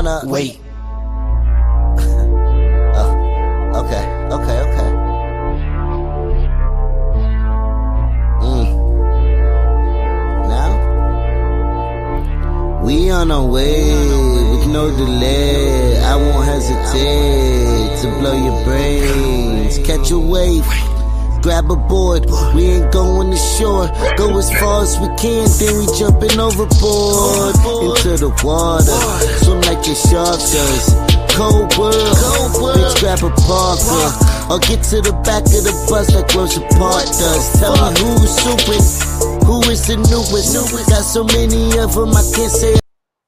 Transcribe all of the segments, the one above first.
wanna wait. Okay. Now we on our way with no delay. I won't hesitate to blow your brains. Catch a wave, grab a board. We ain't going to shore. Go as far as we can, then we jumping overboard into the water. Swim like a shark does. Cold world, bitch, grab a Parker or get to the back of the bus like Rosa Parks does. Tell me who's super, who is the newest? Got so many of them I can't say.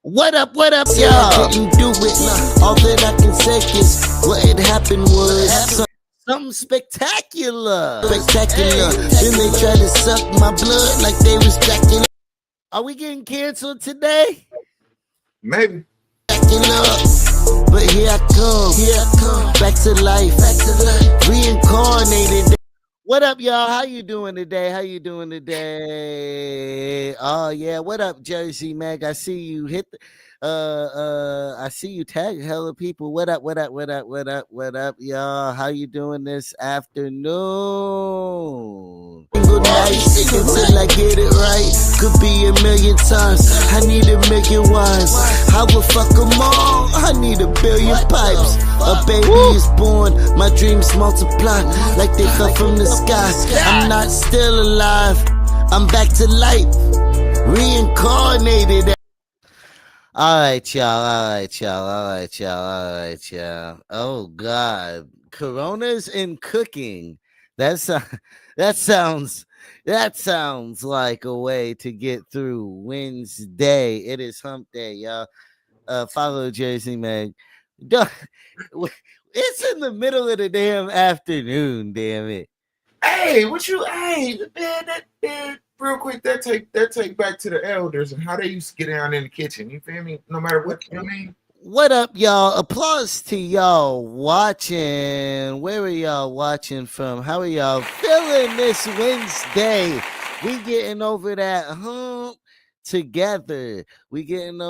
What up, y'all? I didn't do it. All that I can say is what had happened was something spectacular. Then they tried to suck my blood like they was Dracula. Are we getting canceled today? Maybe. But here I come, back to life, reincarnated. What up, y'all? How you doing today? Oh yeah, what up, Jersey Meg? I see you hit the, I see you tag hella people. What up, y'all? How you doing this afternoon? Single nights until I get it right. Could be a million times. I need a million wives. I will fuck them all. I need a billion pipes. A baby is born. My dreams multiply like they fell from the sky. I'm not still alive. I'm back to life. Reincarnated. All right, y'all. Oh God, Coronas and cooking. That sounds like a way to get through Wednesday. It is hump day, y'all. Follow Jersey Meg. It's in the middle of the damn afternoon, damn it. Hey, man, that real quick, that take back to the elders and how they used to get down in the kitchen. You feel me? No matter what, you know what I mean? What up, y'all? Applause to y'all watching. Where are y'all watching from? How are y'all feeling this Wednesday? We getting over that hump together. Run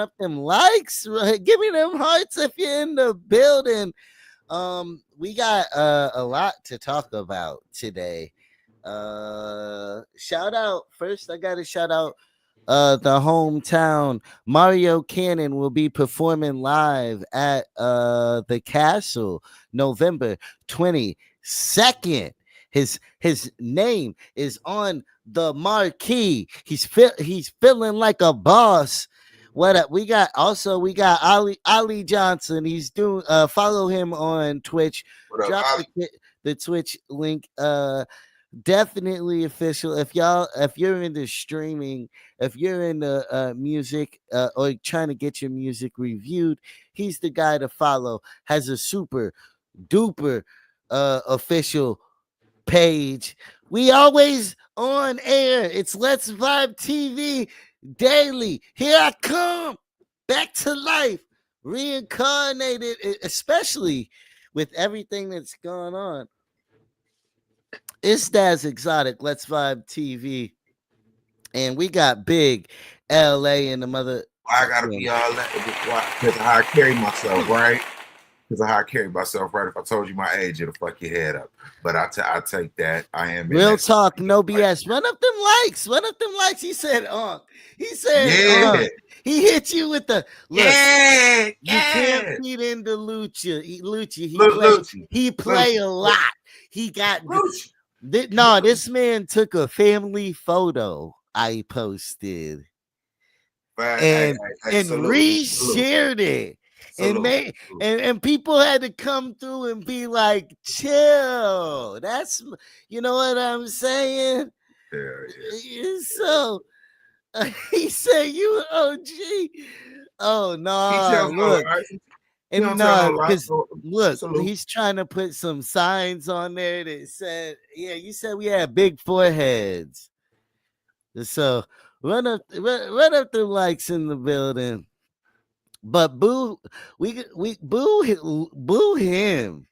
up them likes. Give me them hearts if you're in the building. We got a lot to talk about today. Shout out first. I gotta shout out the hometown. Mario Cannon will be performing live at the Castle November 22nd. His name is on the marquee. He's feeling like a boss. What up? We got Ali Johnson. He's doing follow him on Twitch. Drop the Twitch link. Definitely official. If you're into streaming, if you're into music or trying to get your music reviewed, he's the guy to follow. Has a super duper official page. We always on air. It's Let's Vibe TV daily. Here I come back to life, reincarnated, especially with everything that's going on. It's Daz Exotic, Let's Vibe TV, and we got Big LA in the mother. I gotta be all that because of how I carry myself, right? If I told you my age, it'll fuck your head up. But I take that. I am real talk, no BS. Run up them likes. He said, yeah. He hit you with the look. Yeah. You can't feed into Lucha. He play a lot. He got this man took a family photo I posted and reshared it. And people had to come through and be like, chill. That's, you know what I'm saying? Yeah. So he said, you OG. Oh no, look. And no, because look, he's trying to put some signs on there that said, yeah, you said we had big foreheads. So run up the likes in the building. But boo him.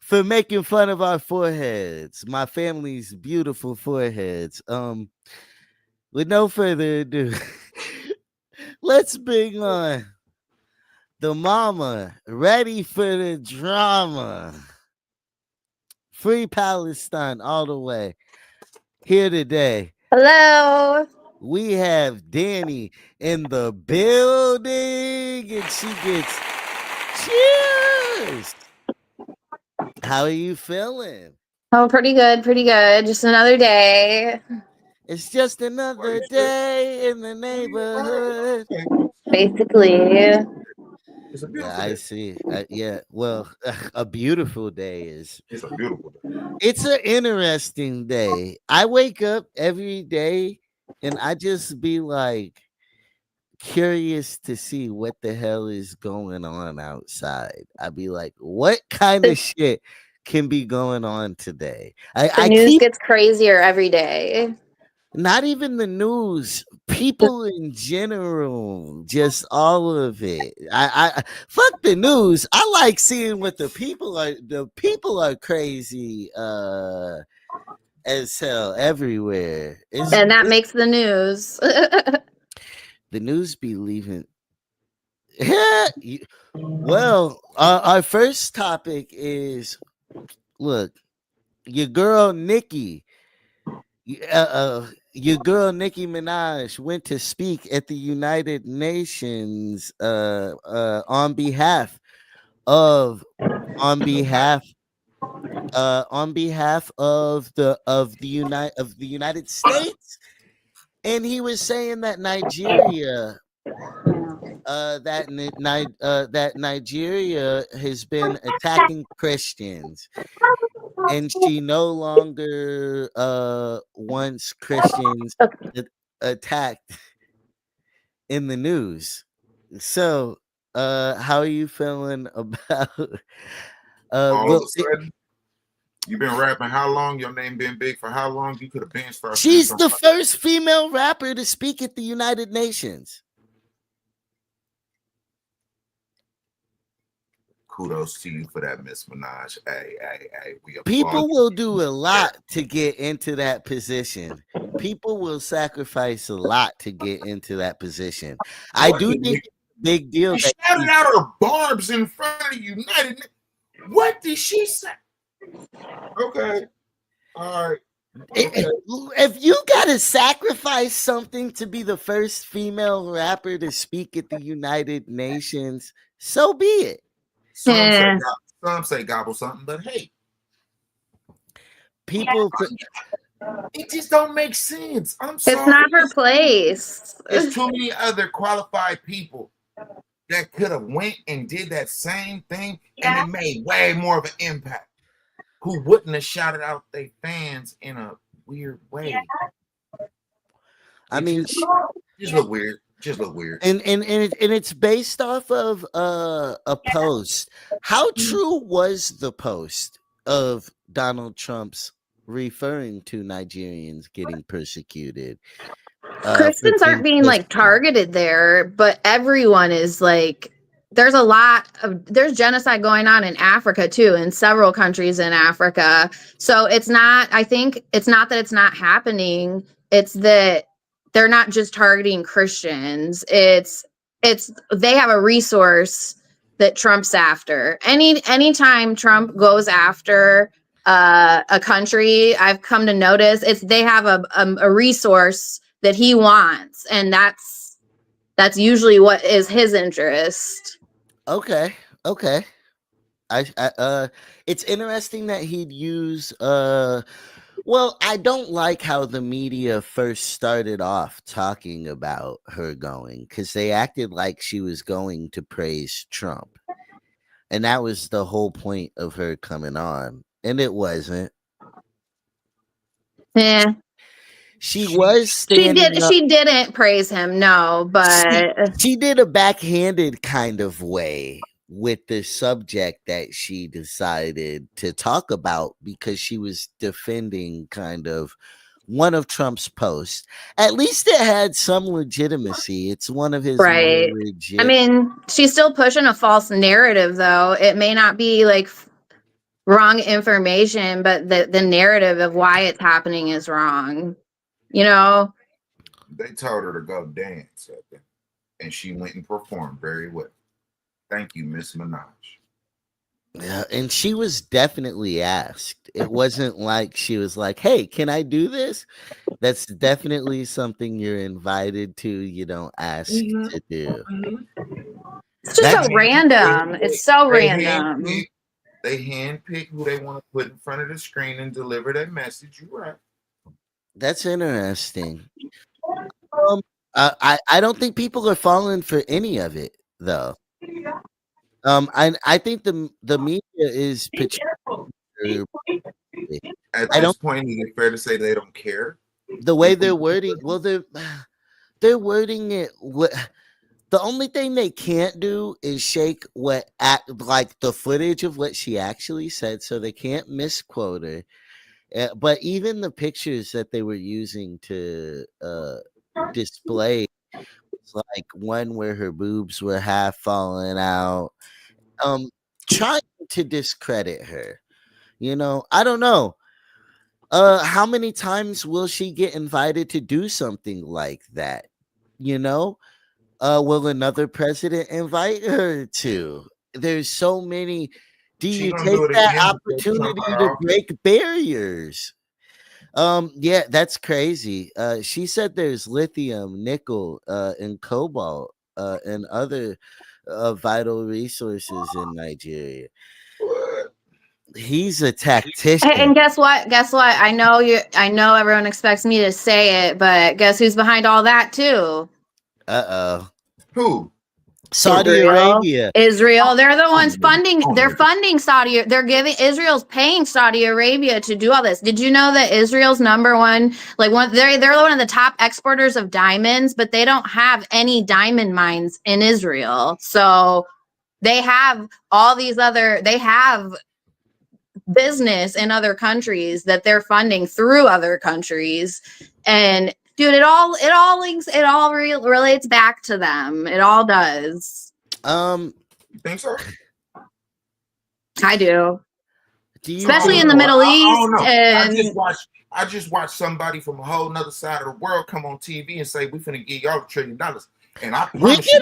for making fun of our foreheads, my family's beautiful foreheads. With no further ado, let's bring on the mama ready for the drama. Free Palestine all the way. Here today, Hello. we have Danny in the building, and she gets cheers. How are you feeling? Oh, pretty good, pretty good. Just another day. It's just Why another you say? day in the No, you're right. neighborhood. Okay. Basically. It's a Yeah, beautiful I day. see. Yeah, well, a beautiful day is. It's a beautiful day. It's an interesting day. I wake up every day and I just be like curious to see what the hell is going on outside. I'd be like, what kind of The, shit can be going on today? the I news keep gets crazier every day. not even the news, people in general, just all of it. I fuck the news. I like seeing what the people are. The people are crazy as hell everywhere. And that It's makes the news. the news be leaving. Well, our first topic is look, your girl Nikki. Your girl Nicki Minaj went to speak at the United Nations of on behalf on behalf of the United States, and he was saying that Nigeria that Nigeria has been attacking Christians, and she no longer wants Christians a- attacked in the news. So, how are you feeling about? All of Well, a sudden, you've been rapping how long? Your name been big for how long? You could have been started saying she's something the like first female rapper to speak at the United Nations. kudos to you for that, Miss Minaj. Hey, we applaud People you. will do a lot to get into that position. People will sacrifice a lot to get into that position. I What do did think it's a big deal she that shouted out her barbs in front of the United? What did she say? Okay, all right, okay. if you gotta sacrifice something to be the first female rapper to speak at the United Nations, so be it. Some say Yeah. some say gobble something, but hey, People, it just don't make sense. I'm It's sorry. not her place. It's too many other qualified people that could have went and did that same thing, and it made way more of an impact. Who wouldn't have shouted out their fans in a weird way? I It mean, just look weird. Just look weird. and it's based off of a post. How true was the post of Donald Trump's referring to Nigerians getting persecuted for Christians aren't being being like Christian? targeted there, but everyone is like there's genocide going on in Africa too, in several countries in Africa. So I think it's not that it's not happening, it's that they're not just targeting Christians. It's they have a resource that Trump's after. Anytime Trump goes after a country, I've come to notice it's they have a resource that he wants, and that's usually what is his interest. Okay, okay. It's interesting that he'd use well, I don't like how the media first started off talking about her going, because they acted like she was going to praise Trump, and that was the whole point of her coming on, and it wasn't. Yeah, She was standing up. she didn't praise him, no, she, but she did a backhanded kind of way with the subject that she decided to talk about, because she was defending kind of one of Trump's posts. At least it had some legitimacy. It's one of his more right. I legit. mean, she's still pushing a false narrative though. It may not be like wrong information, but the narrative of why it's happening is wrong. You know? They told her to go dance, and she went and performed very well. Thank you, Miss Minaj. Yeah, and she was definitely asked. It wasn't like she was like, "Hey, can I do this?" That's definitely something you're invited to. You don't ask to do. It's just That's so random. It's so They random. handpick who they want to put in front of the screen and deliver that message. You're right. that's interesting. I don't think people are falling for any of it though. I think the media is portraying. At I this don't point, is it fair to say they don't care? the way they're wording. Well, they're wording it. The only thing they can't do is shake what act like the footage of what she actually said, so they can't misquote her. But even the pictures that they were using to display, it's like one where her boobs were half falling out, trying to discredit her. I don't know. How many times will she get invited to do something like that? You know, will another president invite her to? There's so many. Do She you gonna take do it that again before Trump opportunity out of to office. break barriers? Yeah, that's crazy. She said there's lithium, nickel, and cobalt, and other vital resources in Nigeria. What? He's a tactician. And guess what? Guess what? I know everyone expects me to say it, but guess who's behind all that too? Uh-oh. Who? Saudi Arabia. Israel. They're the ones Oh, funding. oh, They're yeah. funding Saudi. They're giving Israel's paying Saudi Arabia to do all this. Did you know that Israel's number one, like one, they're one of the top exporters of diamonds, but they don't have any diamond mines in Israel. So they have all these other. They have business in other countries that they're funding through other countries, and dude, it all relates back to them. It all does. Um, You think so? I do, do you especially think in the Middle I East. don't know. And I just watched somebody from a whole nother side of the world come on TV and say we finna give y'all $1 trillion. And I we're promise you,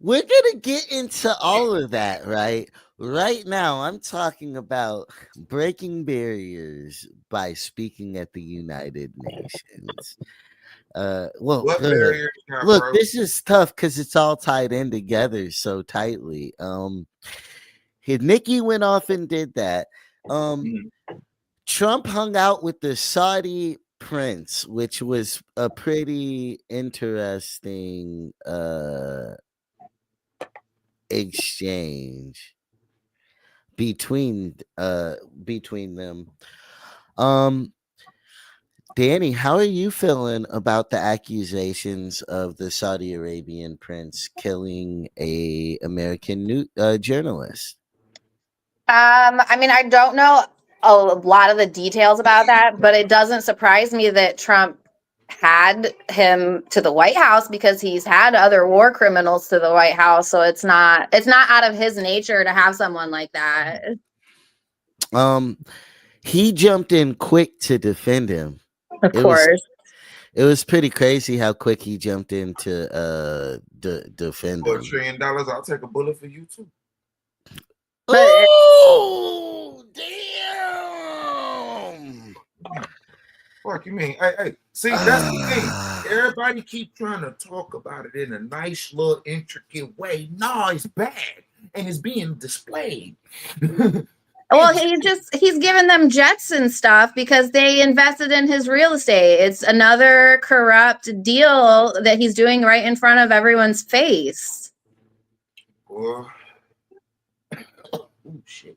we're gonna get into all of that, right? Right now, I'm talking about breaking barriers by speaking at the United Nations. Well, what barriers got look, broke? this is tough because it's all tied in together so tightly. Nikki went off and did that. Mhm. Trump hung out with the Saudi prince, which was a pretty interesting exchange between them. Um Danny, how are you feeling about the accusations of the Saudi Arabian prince killing a American journalist? I mean, I don't know a lot of the details about that, but it doesn't surprise me that Trump had him to the White House, because he's had other war criminals to the White House. So it's not out of his nature to have someone like that. He jumped in quick to defend him. Of It was course. it was pretty crazy how quick he jumped in to defend For him. $1 trillion, I'll take a bullet for you too. But Oh, damn! Fuck you mean? Hey, see, that's the thing. Everybody keep trying to talk about it in a nice little intricate way. No, it's bad and it's being displayed. well, he's given them jets and stuff because they invested in his real estate. It's another corrupt deal that he's doing right in front of everyone's face. Oh shit.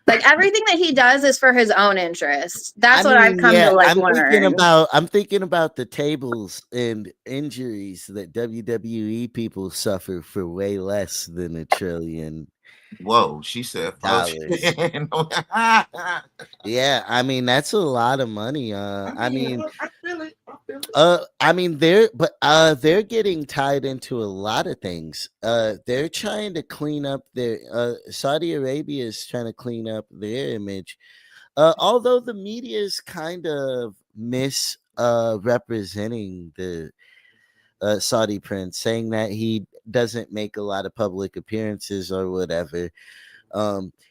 Like everything that he does is for his own interest. That's what I've come to like learn. I'm thinking about the tables and injuries that WWE people suffer for way less than $1 trillion. Whoa, she said Dollars. Yeah, I mean that's a lot of money. I mean, I feel it. I mean they're getting tied into a lot of things. They're trying to clean up their Saudi Arabia is trying to clean up their image. Although the media is kind of representing the Saudi prince, saying that he doesn't make a lot of public appearances or whatever.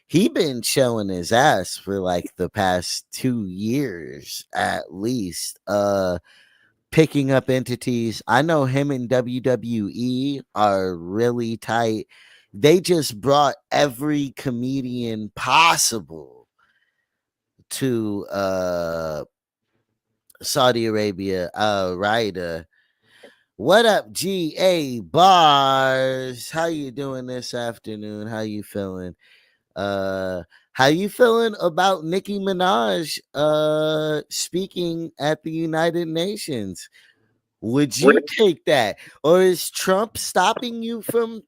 He been showing his ass for like the past 2 years at least. Picking up entities. I know him and WWE are really tight. They just brought every comedian possible to Saudi Arabia. Right. What up, GA Bars? How you doing this afternoon? How you feeling? How you feeling about Nicki Minaj speaking at the United Nations? Would you take that, or is Trump stopping you from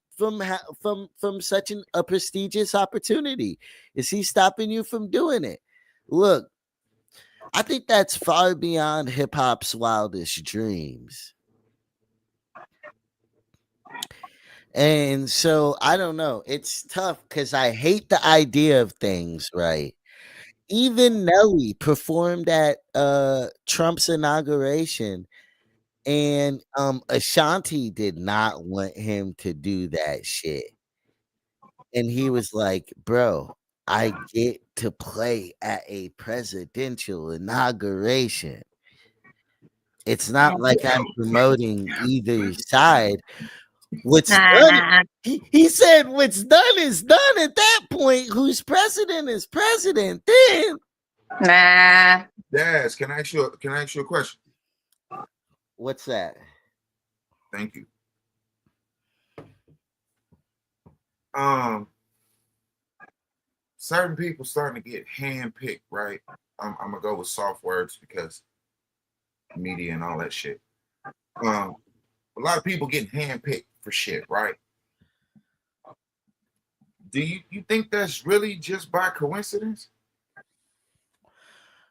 such a prestigious opportunity? Is he stopping you from doing it? Look, I think that's far beyond hip hop's wildest dreams. And so I don't know. It's tough because I hate the idea of things, right? Even Nelly performed at Trump's inauguration, and Ashanti did not want him to do that shit. And he was like, "Bro, I get to play at a presidential inauguration. It's not like I'm promoting either side. What's done," he said, "what's done is done at that point. Who's president is president then." Nah. Daz, can I ask you a question? What's that? Thank you. Certain people starting to get handpicked, right? I'm gonna go with soft words because media and all that shit. A lot of people getting handpicked for shit, right? Do you think that's really just by coincidence?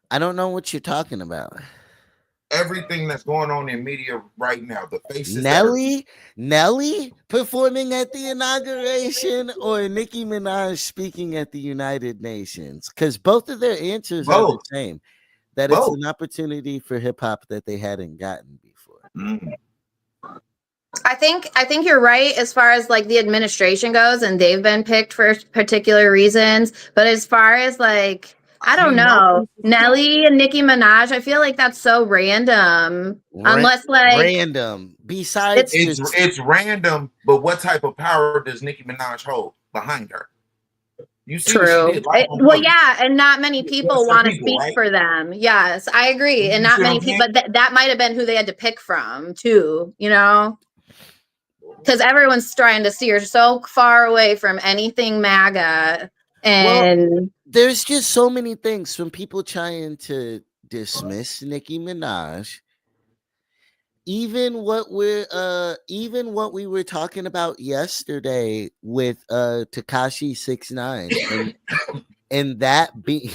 I don't know what you're talking about. Everything that's going on in media right now, the faces Nelly performing at the inauguration, or Nicki Minaj speaking at the United Nations? Because both of their answers are the same. That it's an opportunity for hip hop that they hadn't gotten before. Mm. I think you're right as far as like the administration goes, and they've been picked for particular reasons. But as far as like, I don't know, Nelly and Nicki Minaj, I feel like that's so random. Unless like random. Besides, it's random. But what type of power does Nicki Minaj hold behind her? You see true. Well, yeah, and not many people want to speak for them. Yes, I agree, and not many people. But that might have been who they had to pick from too. You know. Because everyone's trying to steer so far away from anything MAGA. And there's just so many things from people trying to dismiss Nicki Minaj. Even what we were talking about yesterday with Tekashi 6ix9ine and that be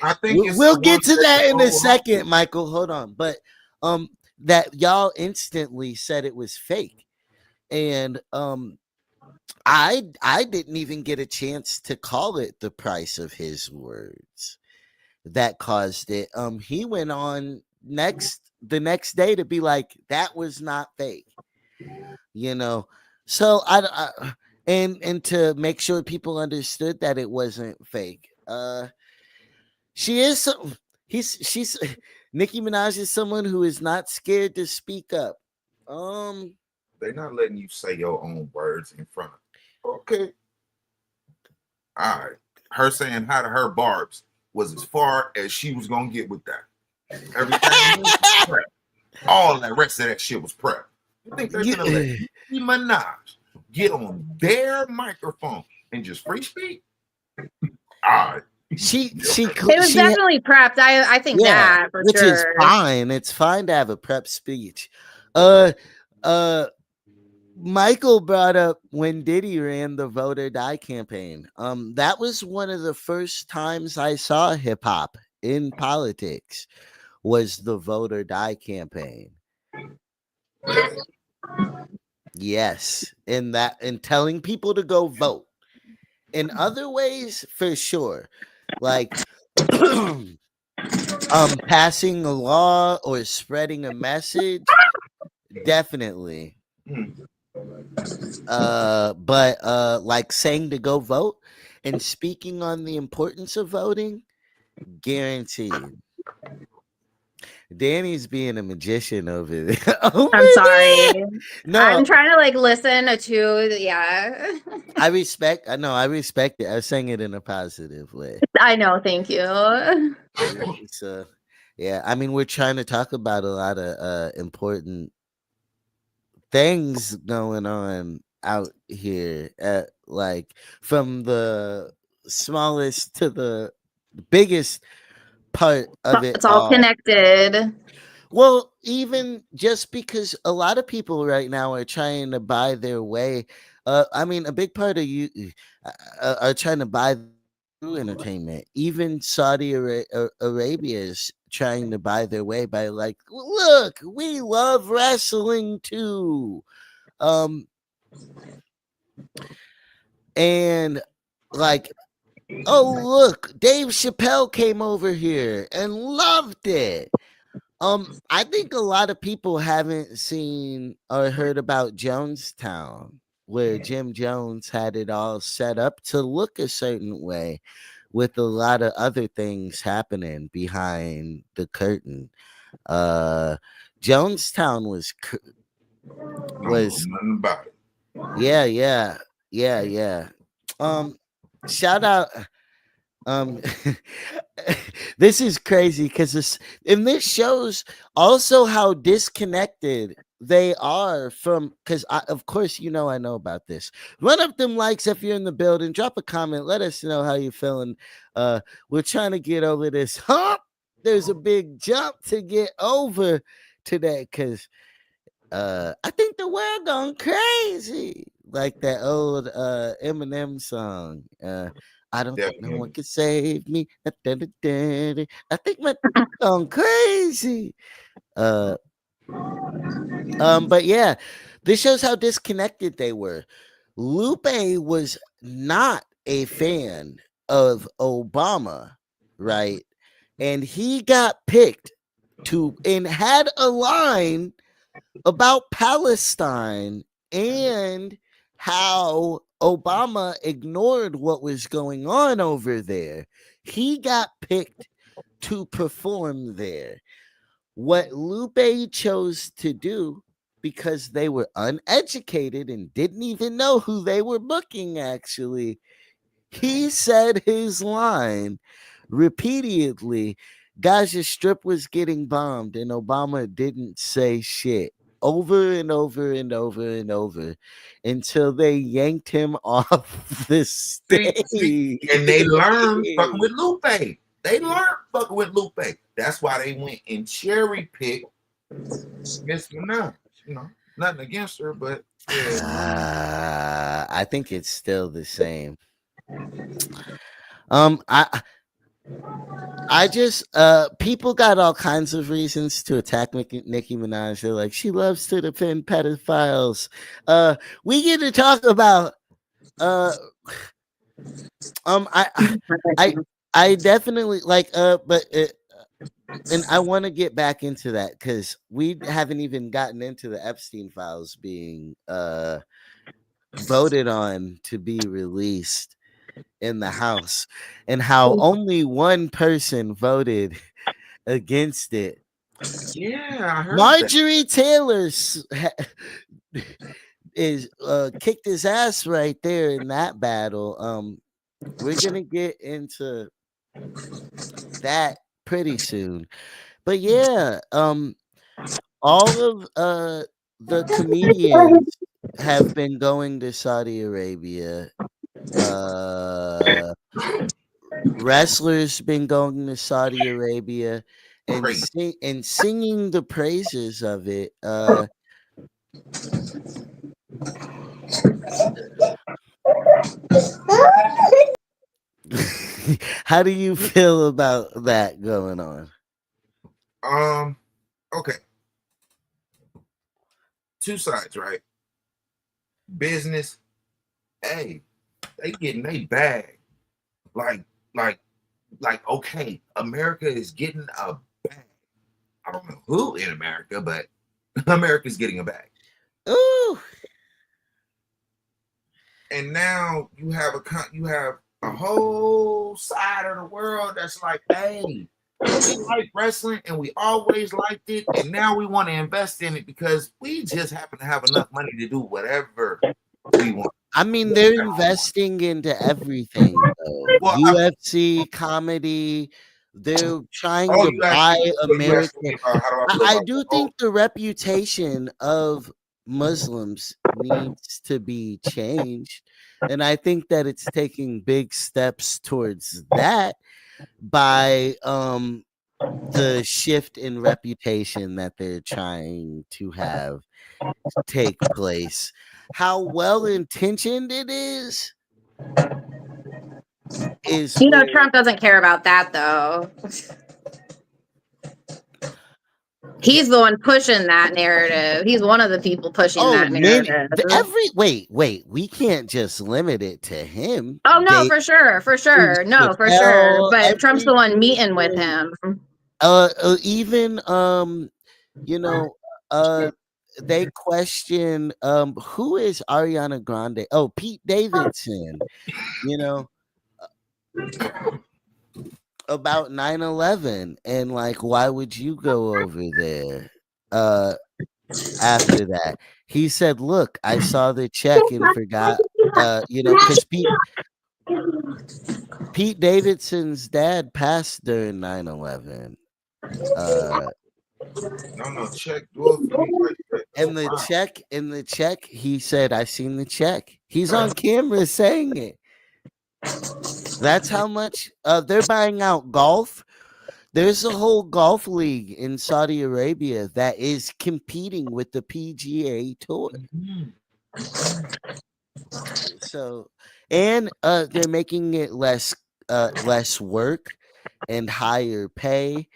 I think we'll get to that in a second, Michael. Hold on. But that y'all instantly said it was fake, and I didn't even get a chance to call it the price of his words that caused it. He went on the next day to be like, that was not fake, you know. So I and to make sure people understood that it wasn't fake. She's Nicki Minaj is someone who is not scared to speak up. They're not letting you say your own words in front of. Okay. All right. Her saying hi to her Barbs was as far as she was gonna get with that. Everything was prep. All that rest of that shit was prep. You think they're gonna let Nicki Minaj get on their microphone and just free speak? All right. It was definitely prepped. I think that for which sure. Is fine. It's fine to have a prep speech. Michael brought up when Diddy ran the Vote or Die campaign. That was one of the first times I saw hip hop in politics, was the Vote or Die campaign. Yes, in telling people to go vote. In other ways, for sure, like passing a law or spreading a message, definitely. Mm. But like saying to go vote and speaking on the importance of voting, guaranteed. Danny's being a magician over there. Over I'm sorry. there. No, I'm trying to like listen to yeah. I know I respect it. I was saying it in a positive way. I know, thank you. So yeah, I mean we're trying to talk about a lot of important things going on out here, like from the smallest to the biggest part of it It's all all. connected. Well, even just because a lot of people right now are trying to buy their way, I mean, a big part of you are trying to buy through entertainment. Even Arabia is trying to buy their way by like, look, we love wrestling too. Um, and like, oh look, Dave Chappelle came over here and loved it. I think a lot of people haven't seen or heard about Jonestown, where Jim Jones had it all set up to look a certain way, with a lot of other things happening behind the curtain. Uh, Jonestown I don't know was nothing about it. yeah, yeah, yeah, yeah. Shout out. Um, this is crazy because this shows also how disconnected they are from. Because of course, I know about this. Run up them likes if you're in the building. Drop a comment. Let us know how you're feeling. We're trying to get over this hump. There's a big jump to get over today because I think the world gone crazy. Like that old Eminem song. I don't think no one Definitely. can save me. I think my gone crazy. Uh but yeah, this shows how disconnected they were. Lupe was not a fan of Obama, right? And he got picked to and had a line about Palestine and how Obama ignored what was going on over there. He got picked to perform there. What Lupe chose to do, because they were uneducated and didn't even know who they were booking, actually, he said his line repeatedly. Gaza Strip was getting bombed, and Obama didn't say shit over and over and over and over until they yanked him off the See, stage. and they learned fucking with Lupe. They learned fucking with Lupe. That's why they went and cherry picked Miss Minaj. Nothing against her, but yeah. I think it's still the same. I just people got all kinds of reasons to attack Nicki Minaj. They're like, she loves to defend pedophiles. We get to talk about uh I I I definitely like but and I want to get back into that because we haven't even gotten into the Epstein files being voted on to be released in the House, and how only one person voted against it. Yeah, I heard that. Marjorie Taylor is kicked his ass right there in that battle. We're gonna get into that pretty soon. But yeah, all of the comedians have been going to Saudi Arabia. Uh Wrestlers been going to Saudi Arabia and Crazy. singing the praises of it. How do you feel about that going on? Okay. Two sides, right? Business, hey, they getting they bag. Like, like, okay, America is getting a bag. I don't know who in America, but America's getting a bag. Ooh. And now you have a whole side of the world that's like, hey, we like wrestling and we always liked it, and now we want to invest in it because we just happen to have enough money to do whatever we want. I mean, they're investing into everything, though. Well, UFC, comedy. They're trying to you buy you asked American. me about how do I feel I about do think the reputation of Muslims needs to be changed, and I think that it's taking big steps towards that by the shift in reputation that they're trying to have take place. How well intentioned it is where, Trump doesn't care about that though. He's the one pushing that narrative. He's one of the people pushing that narrative. wait, we can't just limit it to him. Oh no, for Dave sure. No, for sure. Chappelle, But Trump's the one meeting with him. even you know, they question who is Ariana Grande? Oh, Pete Davidson, you know, about 9/11 and like why would you go over there? After that, he said, "Look, I saw the check and forgot." Because Pete Davidson's dad passed during 9/11. No, check. And the check, he said, "I seen the check." He's on camera saying it. That's how much they're buying out golf. There's a whole golf league in Saudi Arabia that is competing with the PGA Tour. So, and they're making it less work and higher pay.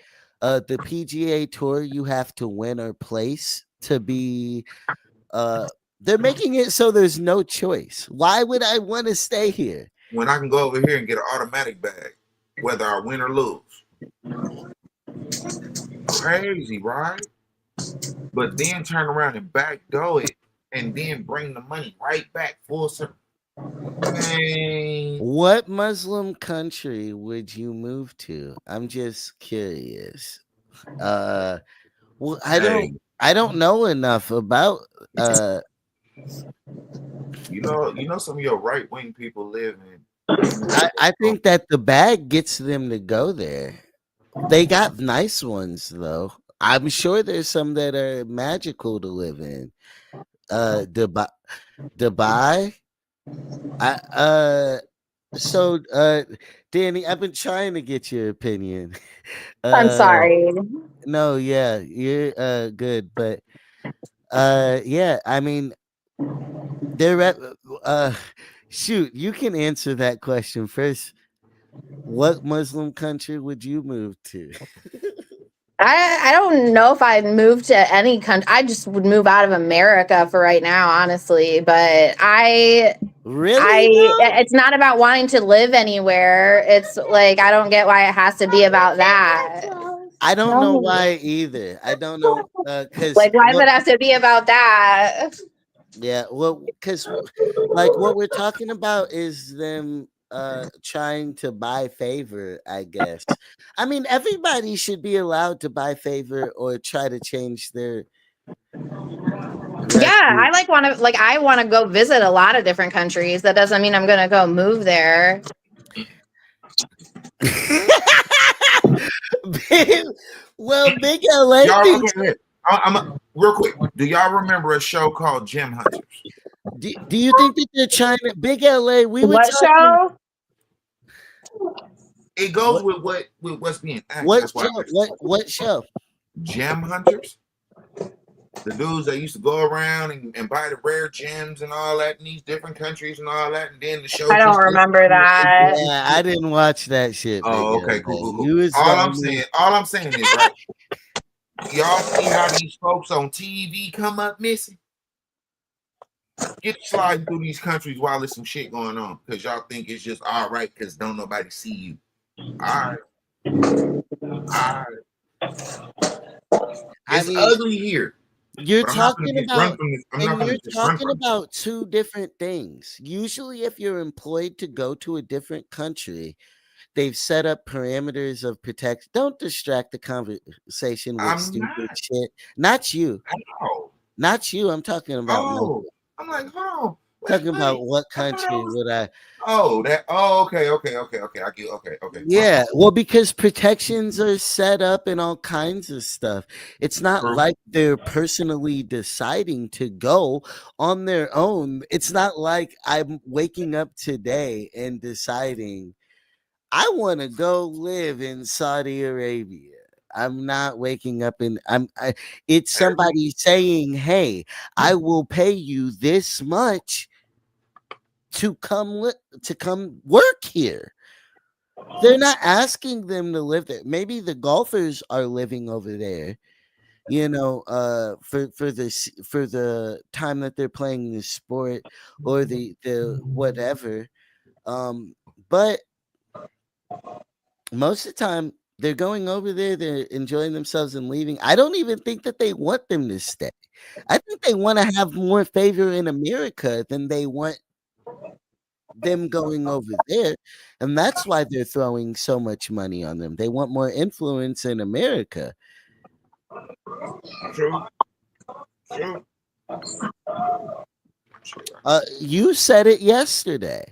The PGA Tour, you have to win or place to be. They're making it so there's no choice. Why would I want to stay here when I can go over here and get an automatic bag, whether I win or lose? Crazy, right? But then turn around and backdoor it, and then bring the money right back full circle. Man. What Muslim country would you move to? I'm just curious. Well, I don't know enough about you know some of your right wing people live in. I think that the bag gets them to go there. They got nice ones though. I'm sure there's some that are magical to live in. Dubai. So Danny, I've been trying to get your opinion. I'm sorry. No, yeah, you're good, but yeah, I mean they're shoot, you can answer that question first. What Muslim country would you move to? I don't know if I'd move to any country. I just would move out of America for right now, honestly. But it's not about wanting to live anywhere. It's like I don't get why it has to be about that. I don't know why either. I don't know because why does it have to be about that? Yeah, well, because like what we're talking about is them trying to buy favor, I guess. I mean, everybody should be allowed to buy favor or try to change their I want to go visit a lot of different countries. That doesn't mean I'm gonna go move there. Well, Big LA. I'm real quick. Do y'all remember a show called Gem Hunters? Do you think that they're trying to Big LA? What show? It goes with what's being asked. What show? Gem Hunters. The dudes that used to go around and buy the rare gems and all that in these different countries and all that, and then the show. I don't remember that. Yeah, I didn't watch that shit. Oh, okay, cool. All I'm saying is right. y'all see how these folks on TV come up missing? Get sliding through these countries while there's some shit going on, because y'all think it's just all right because don't nobody see you. All right. It's ugly here. You're But I'm not talking gonna just about, run from this. I'm and not gonna you're just run talking from this. about two different things. Usually, if you're employed to go to a different country, they've set up parameters of protection. Don't distract the conversation with I'm stupid not. shit. Not you. Oh, Not you. I'm talking about Michael. oh. I'm like, hold on. Talking about Wait. what I thought I country was. would I? Oh, that. Oh, okay. I get. Okay. Yeah, well, because protections are set up and all kinds of stuff. It's not True. like they're personally deciding to go on their own. It's not like I'm waking up today and deciding I want to go live in Saudi Arabia. I'm not waking up and it's somebody saying, "Hey, I will pay you this much to come work here." They're not asking them to live there. Maybe the golfers are living over there, for the time that they're playing the sport or the whatever. But most of the time they're going over there, they're enjoying themselves and leaving. I don't even think that they want them to stay. I think they want to have more favor in America than they want them going over there, and that's why they're throwing so much money on them. They want more influence in America. True. You said it yesterday.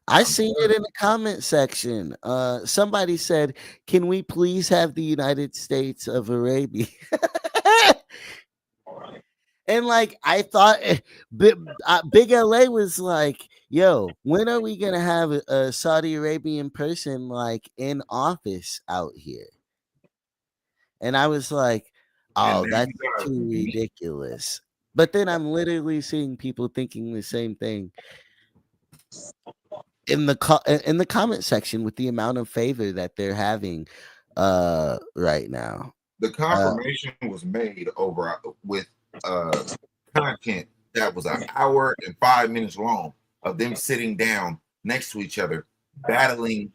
I seen it in the comment section. Somebody said, "Can we please have the United States of Arabia?" And like I thought, Big LA was like, "Yo, when are we gonna have a Saudi Arabian person like in office out here?" And I was like, And "Oh, then that's you got too me. ridiculous." But then I'm literally seeing people thinking the same thing in the comment section with the amount of favor that they're having right now. The confirmation was made over with content that was an hour and 5 minutes long of them sitting down next to each other, battling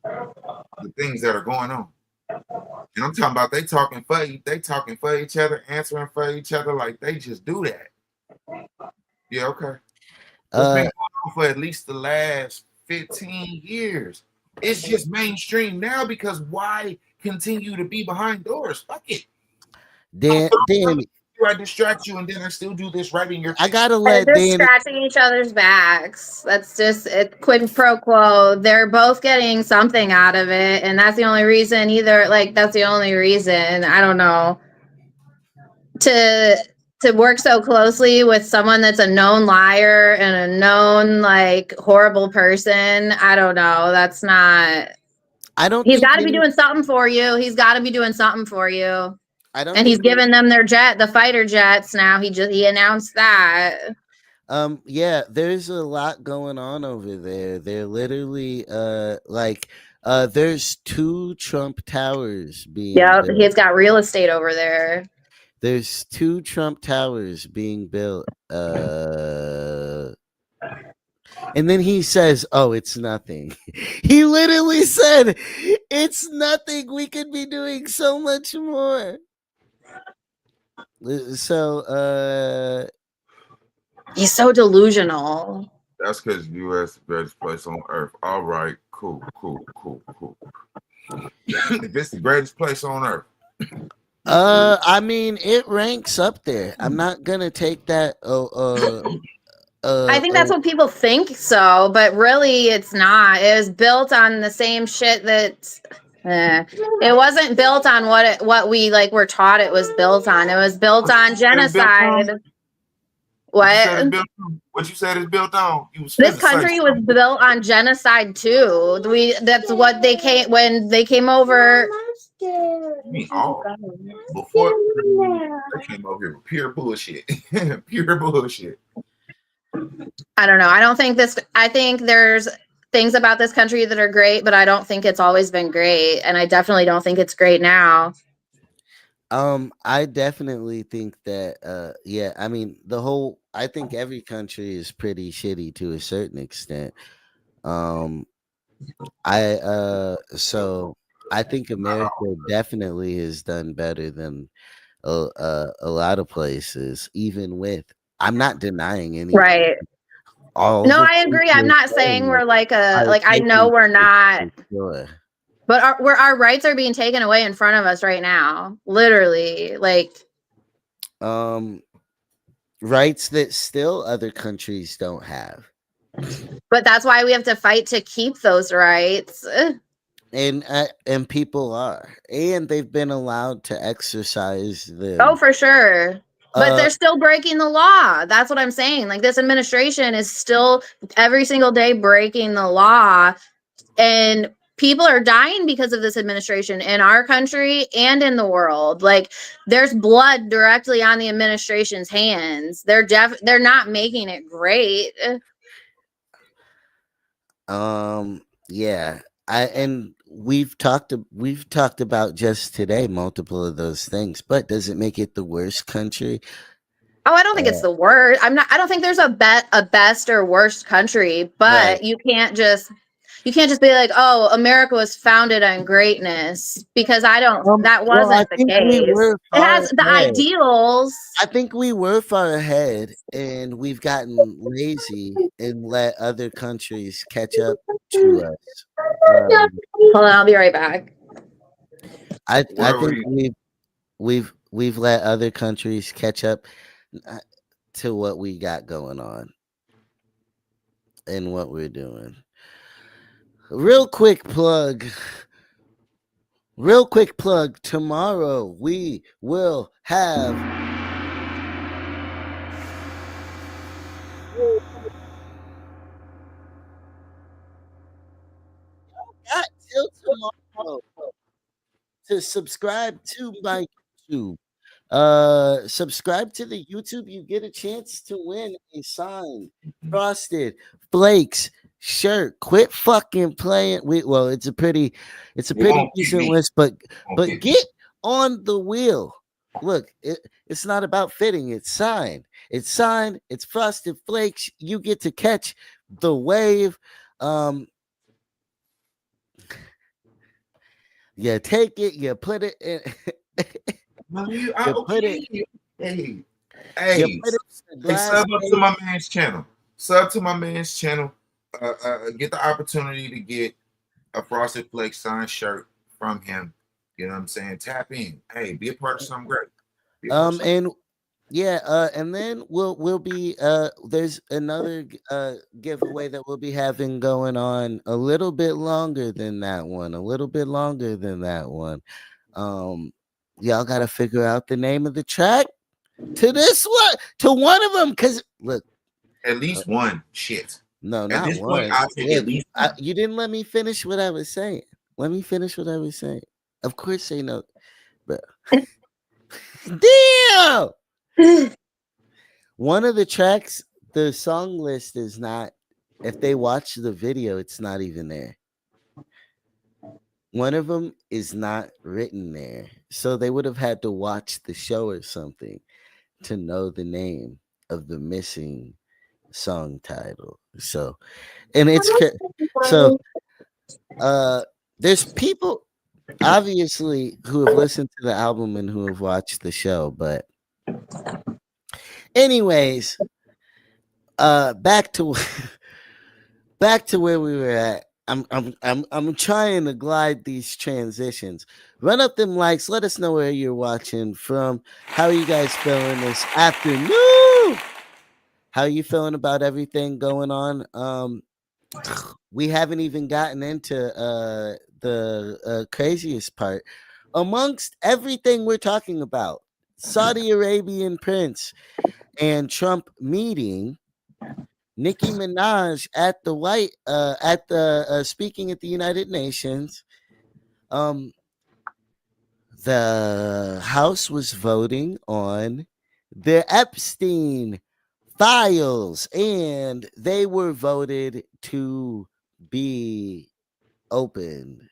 the things that are going on. And I'm talking about they talking for each other, answering for each other, like they just do that. Yeah, okay. It's been going on for at least the last 15 years. It's just mainstream now because why continue to be behind doors? Fuck it. Danny, I distract you and then I still do this right in your face. I gotta They're let just Danny. scratching each other's backs. That's just it. Quid pro quo. They're both getting something out of it, and that's the only reason. That's the only reason. I don't know. To work so closely with someone that's a known liar and a known like horrible person. I don't know. That's not. I don't He's think got to be doing something for you. He's got to be doing something for you. I don't And he's think giving them their the fighter jets now. He announced that. yeah, there's a lot going on over there. They're literally there's 2 Trump towers being Yep, built. he's got real estate over there. There's 2 Trump towers being built. And then he says, "Oh, it's nothing." He literally said, "It's nothing. We could be doing so much more." So, He's so delusional. That's because U.S. is the greatest place on earth. All right, cool. If it's the greatest place on earth. I mean, it ranks up there. I'm not gonna take that. I think that's what people think so, but really it's not. It was built on the same shit that it wasn't built on what we like were taught it was built on. It was built on genocide. What? What you said is built on? This country was built on genocide too. That's what they came when they came over. Before they came over here with pure bullshit. Pure bullshit. I don't know. I think there's things about this country that are great, but I don't think it's always been great. And I definitely don't think it's great now. I definitely think that yeah, I mean I think every country is pretty shitty to a certain extent. Um I think America definitely has done better than a lot of places, even with I'm not denying anything. Right. All No, the I things agree. I'm you're not saying saying we're like are I know taking we're place not, for sure. but our rights are being taken away in front of us right now. Literally. Like, Um, rights that still other countries don't have. but that's why we have to fight to keep those rights. And people are, and they've been allowed to exercise Oh, them. for sure. But Uh, they're still breaking the law. That's what I'm saying. Like, this administration is still every single day breaking the law, and people are dying because of this administration in our country and in the world. Like, there's blood directly on the administration's hands. They're not making it great. yeah, and we've talked about just today multiple of those things, but does it make it the worst country? Oh, I don't think it's Uh, the worst. I don't think there's a best or worst country, right. but you can't just be like, "Oh, America was founded on greatness," because I don't that Well, I wasn't the think we case. were It far has the ahead. ideals. I think we were far ahead, and we've gotten lazy and let other countries catch up to us. Um, Hold on, I'll be right back. I Where were think you? we've let other countries catch up uh, to what we got going on and what we're doing. Real quick plug. Real quick plug. Tomorrow we will have got till tomorrow to subscribe to my YouTube. Subscribe to the YouTube. You get a chance to win a signed Frosted Flakes shirt. Quit fucking playing. Well, it's a It pretty won't get decent me. list, Won't but get me. get on the wheel. Look, it's not about fitting. It's signed. It's signed. It's Frosted Flakes. You get to catch the wave. Um, you take it. You put it in. No, you put it. okay. Hey, You hey, put it in a hey, glass sub up to case. my man's channel. Sub to my man's channel. Get the opportunity to get a Frosted Flakes signed shirt from him. You know what I'm saying? Tap in. Hey, be a part of something great. Be a part of something. And yeah, and then we'll be there's another giveaway that we'll be having going on a little bit longer than that one, a little bit longer than that one. Um y'all got to figure out the name of the track to this one, to one of them, cuz look, At uh, least one. Shit. no, At not this point, one. I'll take at Look, least one. you didn't let me finish what I was saying. Let me finish what I was saying. Of course they know, but damn. One of the tracks, the song list is not, if they watch the video, it's not even there. One of them is not written there. So they would have had to watch the show or something to know the name of the missing song title. So, and so uh there's people obviously who have listened to the album and who have watched the show, but anyways, back to back to where we were at. I'm trying to glide these transitions. Run up them likes. Let us know where you're watching from. How are you guys feeling this afternoon? How are you feeling about everything going on? We haven't even gotten into the craziest part. Amongst everything we're talking about, Saudi Arabian prince and Trump meeting, Nicki Minaj at the speaking at the United Nations. Um, the House was voting on the Epstein files, and they were voted to be opened.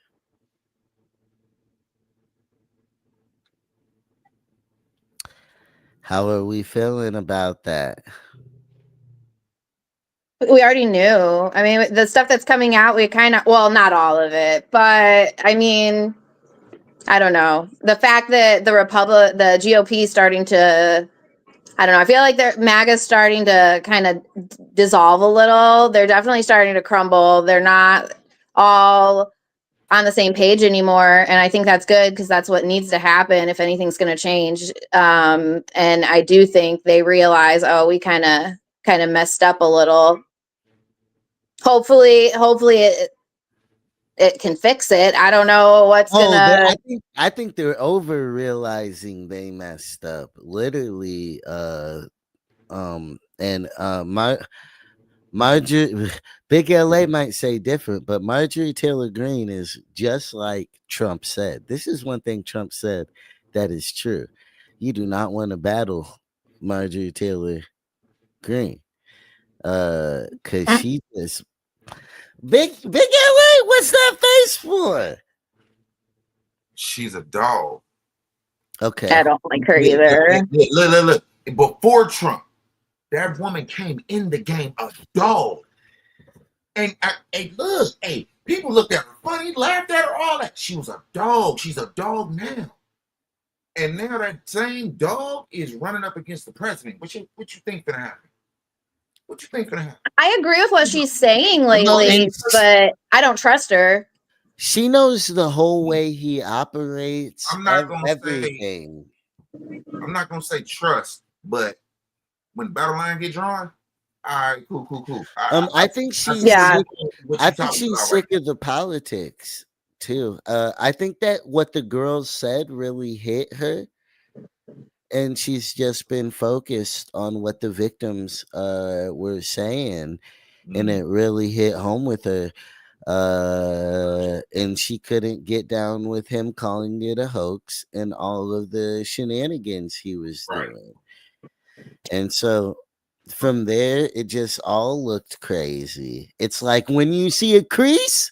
How are we feeling about that? We already knew. I mean, the stuff that's coming out, we kind of, well, not all of it, but I mean, I don't know. The fact that the GOP is starting to, I don't know. I feel like MAGA's starting to kind of dissolve a little. They're definitely starting to crumble. They're not all on the same page anymore, and I think that's good because that's what needs to happen if anything's going to change. And I do think they realize, oh, we kind of messed up a little. Hopefully it can fix it. I don't know what's gonna. I think they're over realizing they messed up. Literally, and Marjorie, Big LA might say different, but Marjorie Taylor Greene is just like Trump said. This is one thing Trump said that is true. You do not want to battle Marjorie Taylor Greene, cause she just Big LA. What's that face for? She's a dog. Okay, I don't like her either. Look. Before Trump, that woman came in the game a dog. And people looked at her funny, laughed at her, all that. She was a dog. She's a dog now. And now that same dog is running up against the president. What you think gonna happen? What you think gonna happen? I agree with what she's saying lately, but I don't trust her. She knows the whole way he operates. I'm not gonna everything. I'm not gonna say trust, but when the battle line get drawn, all right, cool. I think she's I think she's sick of the politics too. I think that what the girls said really hit her, and she's just been focused on what the victims were saying, and it really hit home with her. And she couldn't get down with him calling it a hoax and all of the shenanigans he was doing. And so from there, it just all looked crazy. It's like when you see a crease,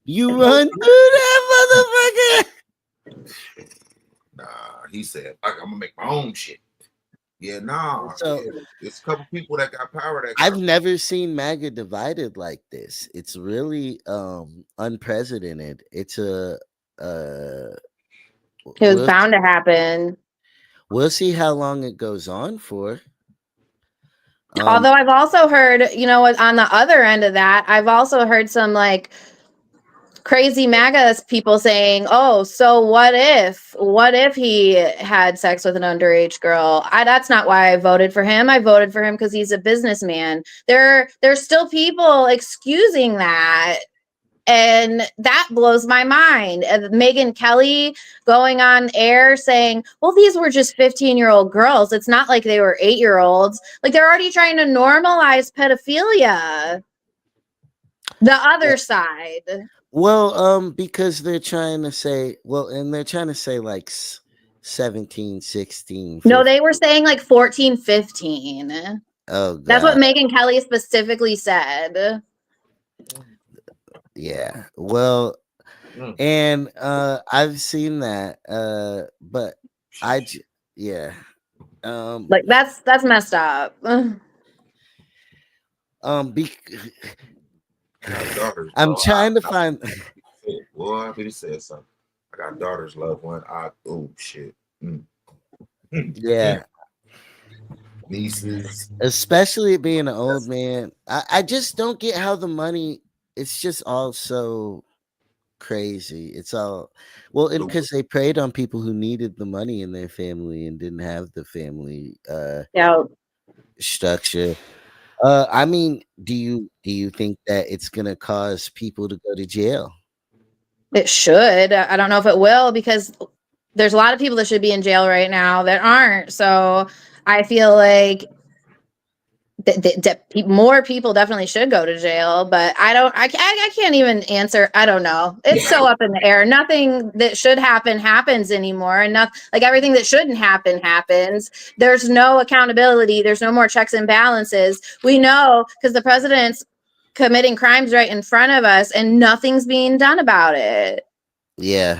you run through that motherfucker. Nah, he said, I'm gonna make my own shit. Yeah, nah. So it's a couple people that got power. I've never seen MAGA divided like this. It's really unprecedented. It's it was bound to happen. We'll see how long it goes on for. Although I've also heard, on the other end of that, I've also heard some like crazy MAGA people saying, "Oh, so what if he had sex with an underage girl?" That's not why I voted for him. I voted for him because he's a businessman. There's still people excusing that. And that blows my mind. Megyn Kelly going on air saying, well, these were just 15-year-old girls. It's not like they were 8-year-olds. Like, they're already trying to normalize pedophilia. The other side. Well, because they're trying to say, like 17, 16. 15. No, they were saying like 14, 15. Oh, God. That's what Megyn Kelly specifically said. Yeah. Well, and I've seen that, but like that's messed up. I'm trying to find. Boy, he said something. I got daughters, loved one. Oh shit. Yeah. Nieces, especially being an old man. I just don't get how the money. It's just all so crazy. It's all because they preyed on people who needed the money in their family and didn't have the family structure. I mean, do you think that it's gonna cause people to go to jail? It should. I don't know if it will, because there's a lot of people that should be in jail right now that aren't. So I feel like more people definitely should go to jail, but I can't even answer. I don't know. It's so up in the air. Nothing that should happen happens anymore, and like everything that shouldn't happen happens. There's no accountability. There's no more checks and balances. We know because the president's committing crimes right in front of us, and nothing's being done about it. Yeah.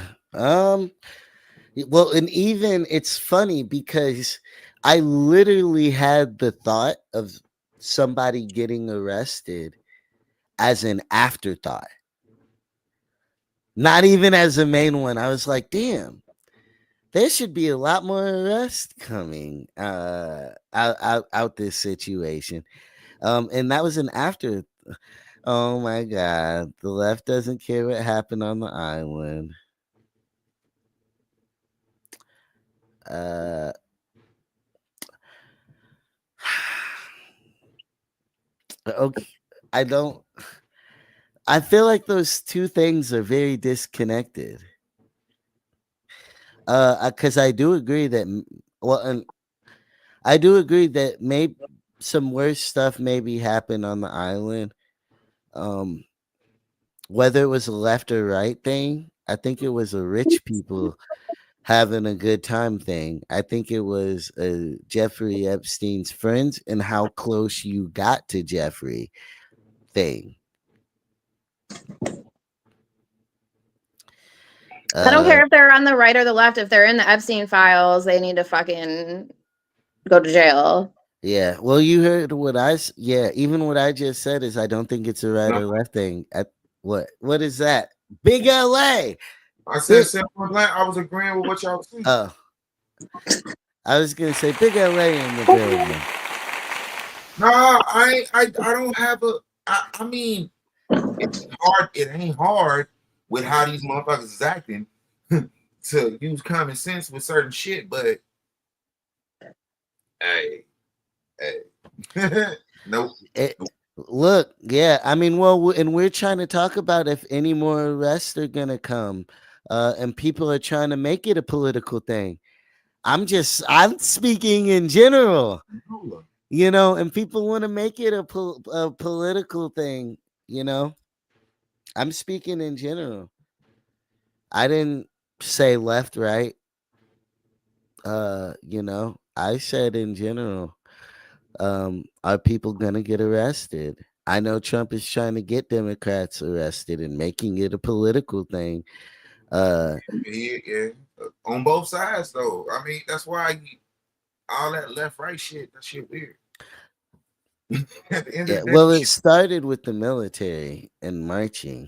Well, and even it's funny because I literally had the thought of somebody getting arrested as an afterthought, not even as a main one. I was like, damn, there should be a lot more arrests coming out this situation. And that was an after. Oh my god, the left doesn't care what happened on the island. Uh okay, I don't I feel like those two things are very disconnected. Cuz I do agree that well, and I do agree that maybe some worse stuff maybe happened on the island. Um Whether it was a left or right thing, I think it was a rich people having a good time thing. I think it was Jeffrey Epstein's friends and how close you got to Jeffrey thing. I don't Uh, care if they're on the right or the left. If they're in the Epstein files, they need to fucking go to jail. yeah. Well, you heard what yeah. Even what I just said is I don't think it's a right No, or left thing. What is that? Big LA. I said Big. simple and blank. I was agreeing with what y'all saying. Oh, I was gonna say Big LA in the building. No, I don't have a. I mean, it's hard. It ain't hard with how these motherfuckers is acting to use common sense with certain shit. But hey, nope. Look, yeah, I mean, well, and we're trying to talk about if any more arrests are gonna come, and people are trying to make it a political thing. I'm speaking in general, and people want to make it a political thing, you know. I'm speaking in general. I didn't say left, right. I said in general. Are people gonna get arrested? I know Trump is trying to get Democrats arrested and making it a political thing. Yeah. On both sides, though. I mean, that's why all that left right shit. That shit weird. At the end Yeah, of the well, it day, started with the military and marching.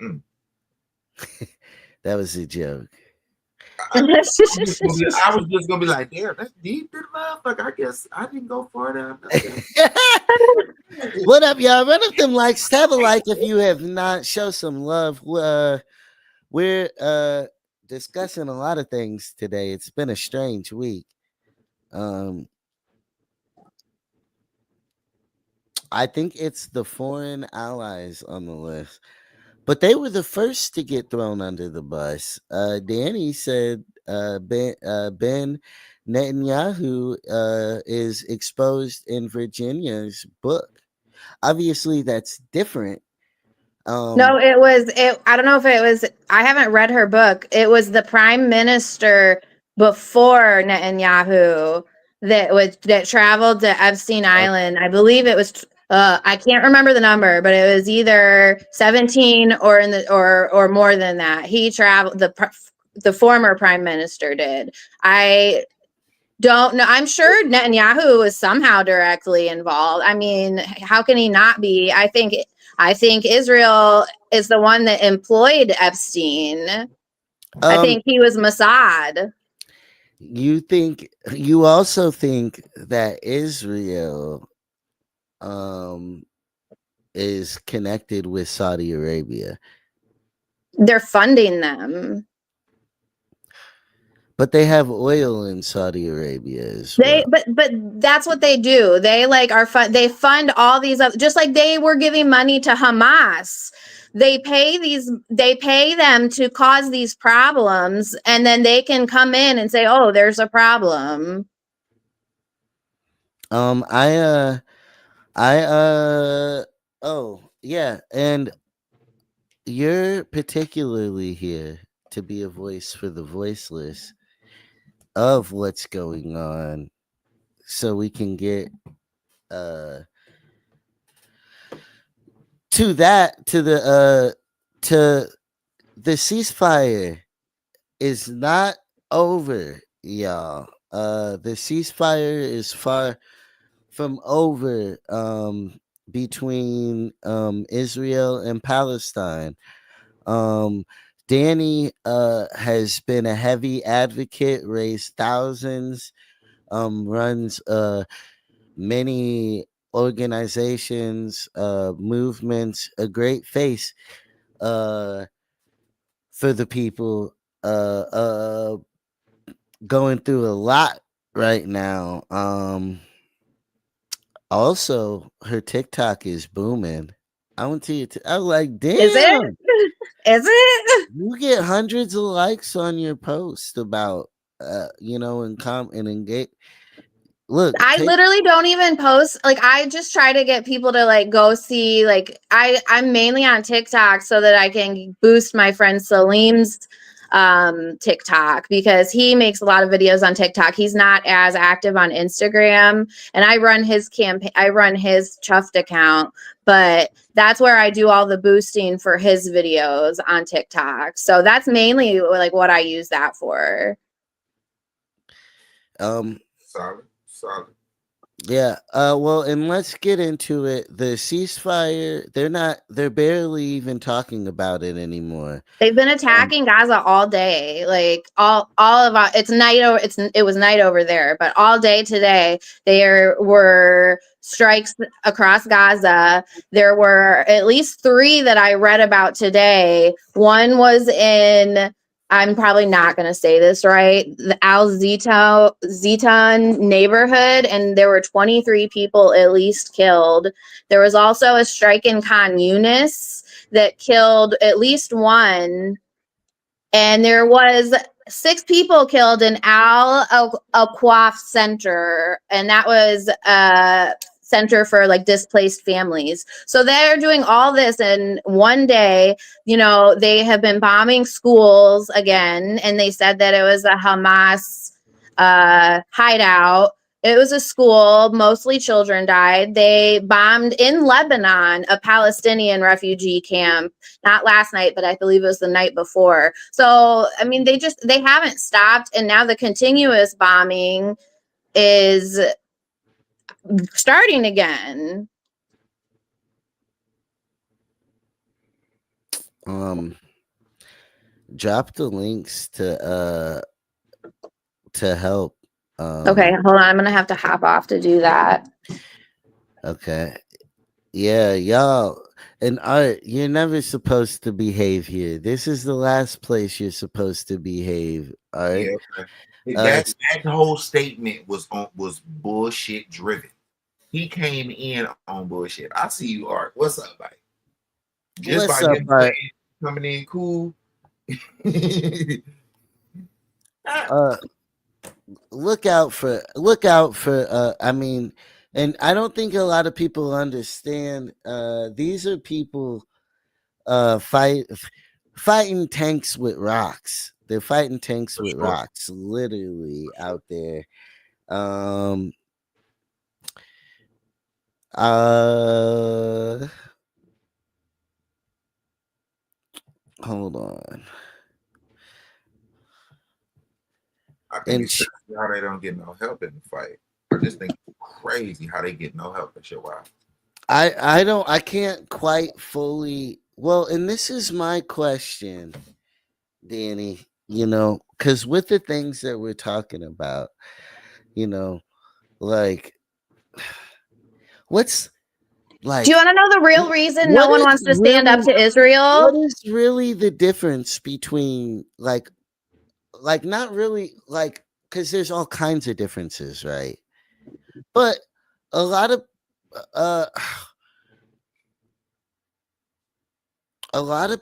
mm. That was a joke. I was just gonna be like, damn, that's deep enough. Like, I guess I didn't go further. What up, y'all? Run up them likes. Have a like if you have not. Show some love. We're discussing a lot of things today. It's been a strange week. Um, I think it's the foreign allies on the list, but they were the first to get thrown under the bus. Danny said Ben Netanyahu is exposed in Virginia's book. Obviously, that's different. No, it was it. I don't know if it was. I haven't read her book. It was the prime minister before Netanyahu that traveled to Epstein Island. I believe it was. I can't remember the number, but it was either 17 or in the or more than that. He traveled. The former prime minister did. I don't know. I'm sure Netanyahu was somehow directly involved. I mean, how can he not be? I think Israel is the one that employed Epstein. I think he was Mossad. You also think that Israel is connected with Saudi Arabia. They're funding them. But they have oil in Saudi Arabia as well. But that's what they do. They they fund all these other, just like they were giving money to Hamas. They pay them to cause these problems, and then they can come in and say, "Oh, there's a problem." Oh yeah, and you're particularly here to be a voice for the voiceless of what's going on, so we can get to the ceasefire is not over, y'all. The ceasefire is far from over, between Israel and Palestine. Um, Danny has been a heavy advocate, raised thousands, runs many organizations, movements, a great face uh, for the people going through a lot right now. Also, her TikTok is booming. I went to I was like, Is it? damn, Is it? you get hundreds of likes on your post about, and engage. Look, I literally don't even post. Like, I just try to get people to like go see. Like, I'm mainly on TikTok so that I can boost my friend Salim's TikTok, because he makes a lot of videos on TikTok. He's not as active on Instagram, and I run his campaign. I run his Chuffed account, but that's where I do all the boosting for his videos on TikTok. So that's mainly like what I use that for. Solid. Yeah. Well, and let's get into it. The ceasefire, they're barely even talking about it anymore. They've been attacking Gaza all day. Like all of it's night over it was night over there, but all day today there were strikes across Gaza. There were at least 3 that I read about today. One was in, I'm probably not going to say this right, the Al Zitan neighborhood, and there were 23 people at least killed. There was also a strike in Khan Yunis that killed at least 1, and there was 6 people killed in Al Aqaf Center, and that was a center for like displaced families. So they're doing all this in one day. You know, they have been bombing schools again, and they said that it was a Hamas hideout. It was a school, mostly children died. They bombed in Lebanon a Palestinian refugee camp, not last night, but I believe it was the night before. So, I mean, they haven't stopped. And now the continuous bombing is starting again. Drop the links to help. Okay, hold on. I'm going to have to hop off to do that. Okay. Yeah, y'all. And Art, you're never supposed to behave here. This is the last place you're supposed to behave. Art. Yeah. That whole statement was bullshit driven. He came in on bullshit. I see you, Art. What's up, buddy? Just What's by up, Art? coming in cool. Look out for I mean, and I don't think a lot of people understand, these are people fighting tanks with rocks. They're fighting tanks with rocks, literally out there. Hold on. I think it's how they don't get no help in the fight. I just think it's crazy how they get no help in your wife. I can't quite fully, well, and this is my question, Danny, because with the things that we're talking about, like, what's like, do you want to know the real reason no one wants to stand up to Israel? What is really the difference between like not really, like, because there's all kinds of differences, right? But a lot of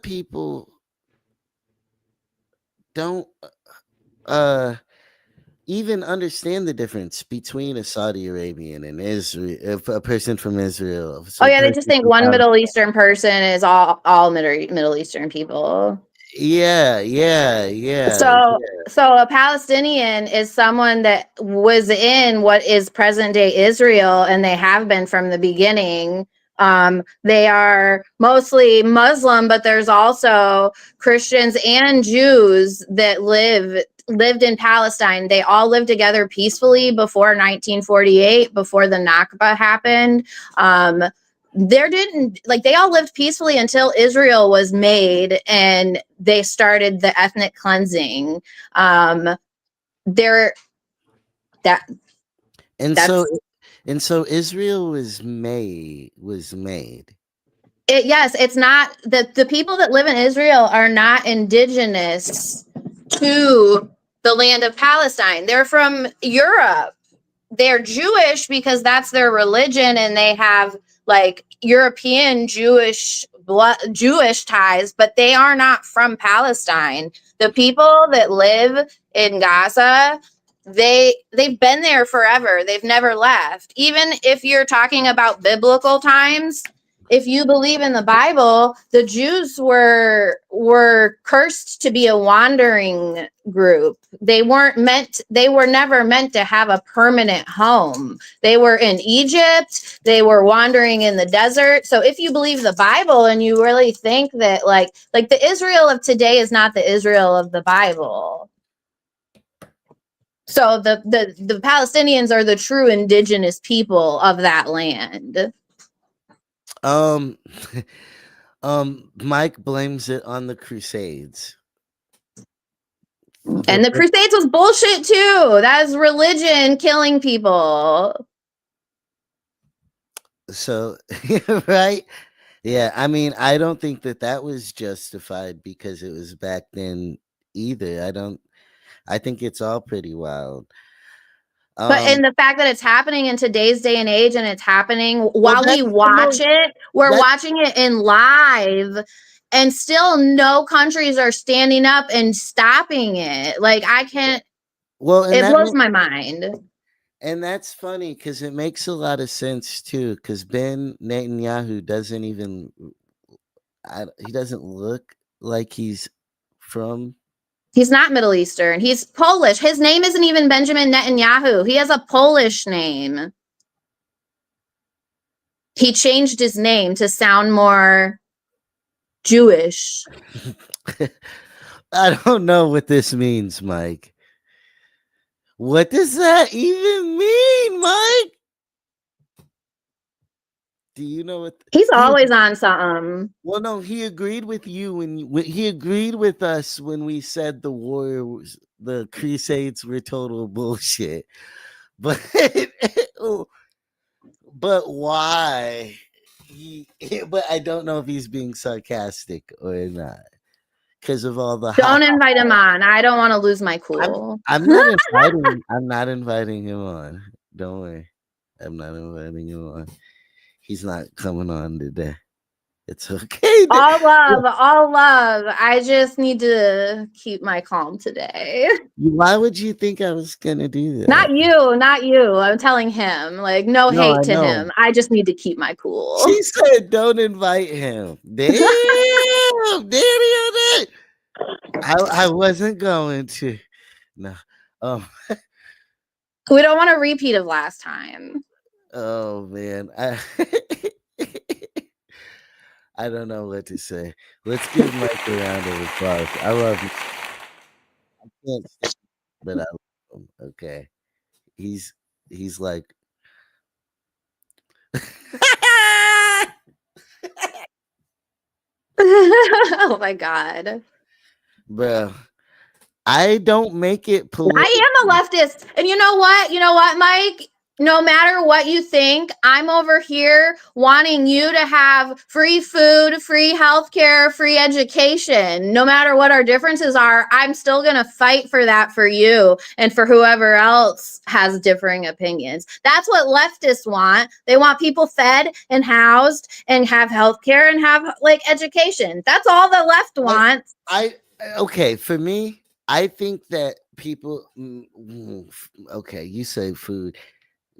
people don't even understand the difference between a Saudi Arabian and Israel, if a person from Israel. Oh yeah, they just think one Middle Eastern person is all Middle Eastern people. Yeah. So a Palestinian is someone that was in what is present day Israel, and they have been from the beginning. They are mostly Muslim, but there's also Christians and Jews that lived in Palestine. They all lived together peacefully before 1948, before the Nakba happened. They all lived peacefully until Israel was made and they started the ethnic cleansing. There that And that's so Israel was made. Yes, it's not that the people that live in Israel are not indigenous to the land of Palestine. They're from Europe. They're Jewish because that's their religion and they have like European Jewish ties, but they are not from Palestine. The people that live in Gaza, they've been there forever. They've never left. Even if you're talking about biblical times, if you believe in the Bible, the Jews were cursed to be a wandering group. They were never meant to have a permanent home. They were in Egypt, they were wandering in the desert. So if you believe the Bible and you really think that like the Israel of today is not the Israel of the Bible. So the Palestinians are the true indigenous people of that land. Mike blames it on the Crusades. And the Crusades was bullshit too. That's religion killing people. So, right? Yeah, I mean, I don't think that was justified because it was back then either. I think it's all pretty wild. But in the fact that it's happening in today's day and age and it's happening while we watch it, we're watching it in live and still no countries are standing up and stopping it. Like I can't, it blows my mind. And that's funny because it makes a lot of sense too, because Ben Netanyahu he doesn't look like he's from. He's not Middle Eastern. He's Polish. His name isn't even Benjamin Netanyahu. He has a Polish name. He changed his name to sound more Jewish. I don't know what this means, Mike. What does that even mean, Mike? Do you know what? He's always on something. Well, no, he agreed with you when he agreed with us when we said the Crusades were total bullshit. But but why? But I don't know if he's being sarcastic or not. Because of all the don't invite him on. I don't want to lose my cool. I'm not inviting him on. Don't worry. I'm not inviting him on. He's not coming on today. It's okay. All love. I just need to keep my calm today. Why would you think I was gonna do that? Not you. I'm telling him. Like, no hate to him. I just need to keep my cool. She said, "Don't invite him." Damn, I wasn't going to. No. We don't want a repeat of last time. Oh man, I don't know what to say. Let's give Mike a round of applause. I love him. I can't stand him, but I love him. Okay, he's like. Oh my god, bro. I don't make it political. I am a leftist. And you know what, Mike? No matter what you think, I'm over here wanting you to have free food, free healthcare, free education. No matter what our differences are, I'm still going to fight for that for you and for whoever else has differing opinions. That's what leftists want. They want people fed and housed and have healthcare and have like education. That's all the left wants. Okay, for me, I think that people, okay, you say food.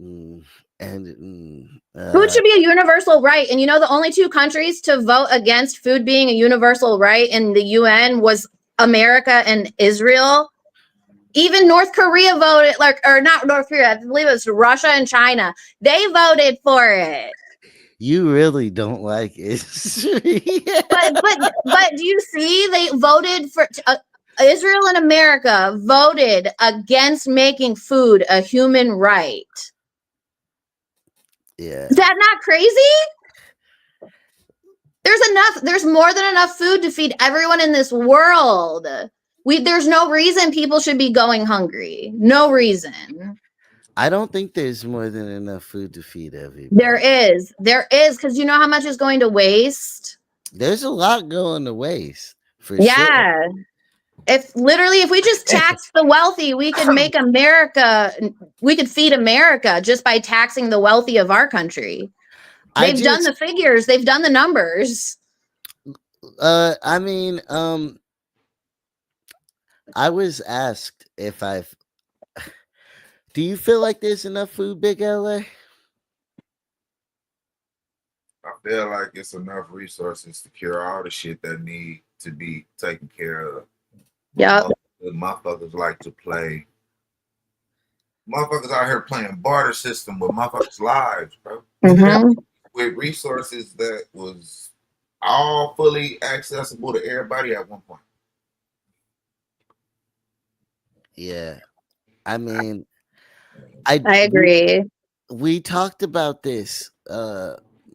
Food should be a universal right. And the only two countries to vote against food being a universal right in the UN was America and Israel. Even North Korea voted, or not North Korea, I believe it was Russia and China. They voted for it. You really don't like Israel. But do you see they voted for Israel and America voted against making food a human right. Yeah. Is that not crazy? There's more than enough food to feed everyone in this world. There's no reason people should be going hungry. No reason. I don't think there's more than enough food to feed everybody. There is, because you know how much is going to waste? There's a lot going to waste, for sure. Yeah. If we just tax the wealthy, we could make America, we could feed America just by taxing the wealthy of our country. They've done the figures, they've done the numbers. I mean, I was asked if do you feel like there's enough food, Big LA? I feel like it's enough resources to cure all the shit that need to be taken care of. Yeah. Motherfuckers like to play. Motherfuckers out here playing barter system with motherfuckers' lives, bro. Mm-hmm. With resources that was all fully accessible to everybody at one point. Yeah. I mean, I agree. We talked about this,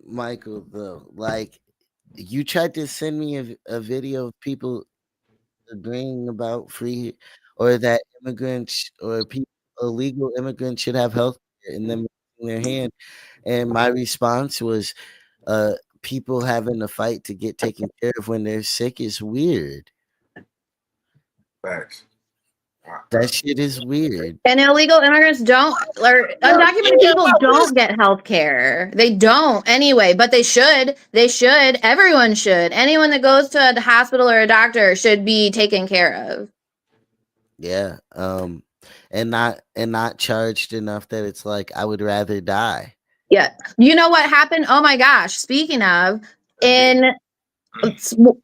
Michael, though. Like, you tried to send me a video of people agreeing about free, or that immigrants or people, illegal immigrants, should have health care, and them in their hand. And my response was, people having to fight to get taken care of when they're sick is weird. Facts. That shit is weird. And illegal immigrants undocumented people don't get health care. They don't anyway, but they should. They should. Everyone should. Anyone that goes to the hospital or a doctor should be taken care of. Yeah. And not charged enough that it's like, I would rather die. Yeah. You know what happened? Oh my gosh. Speaking of,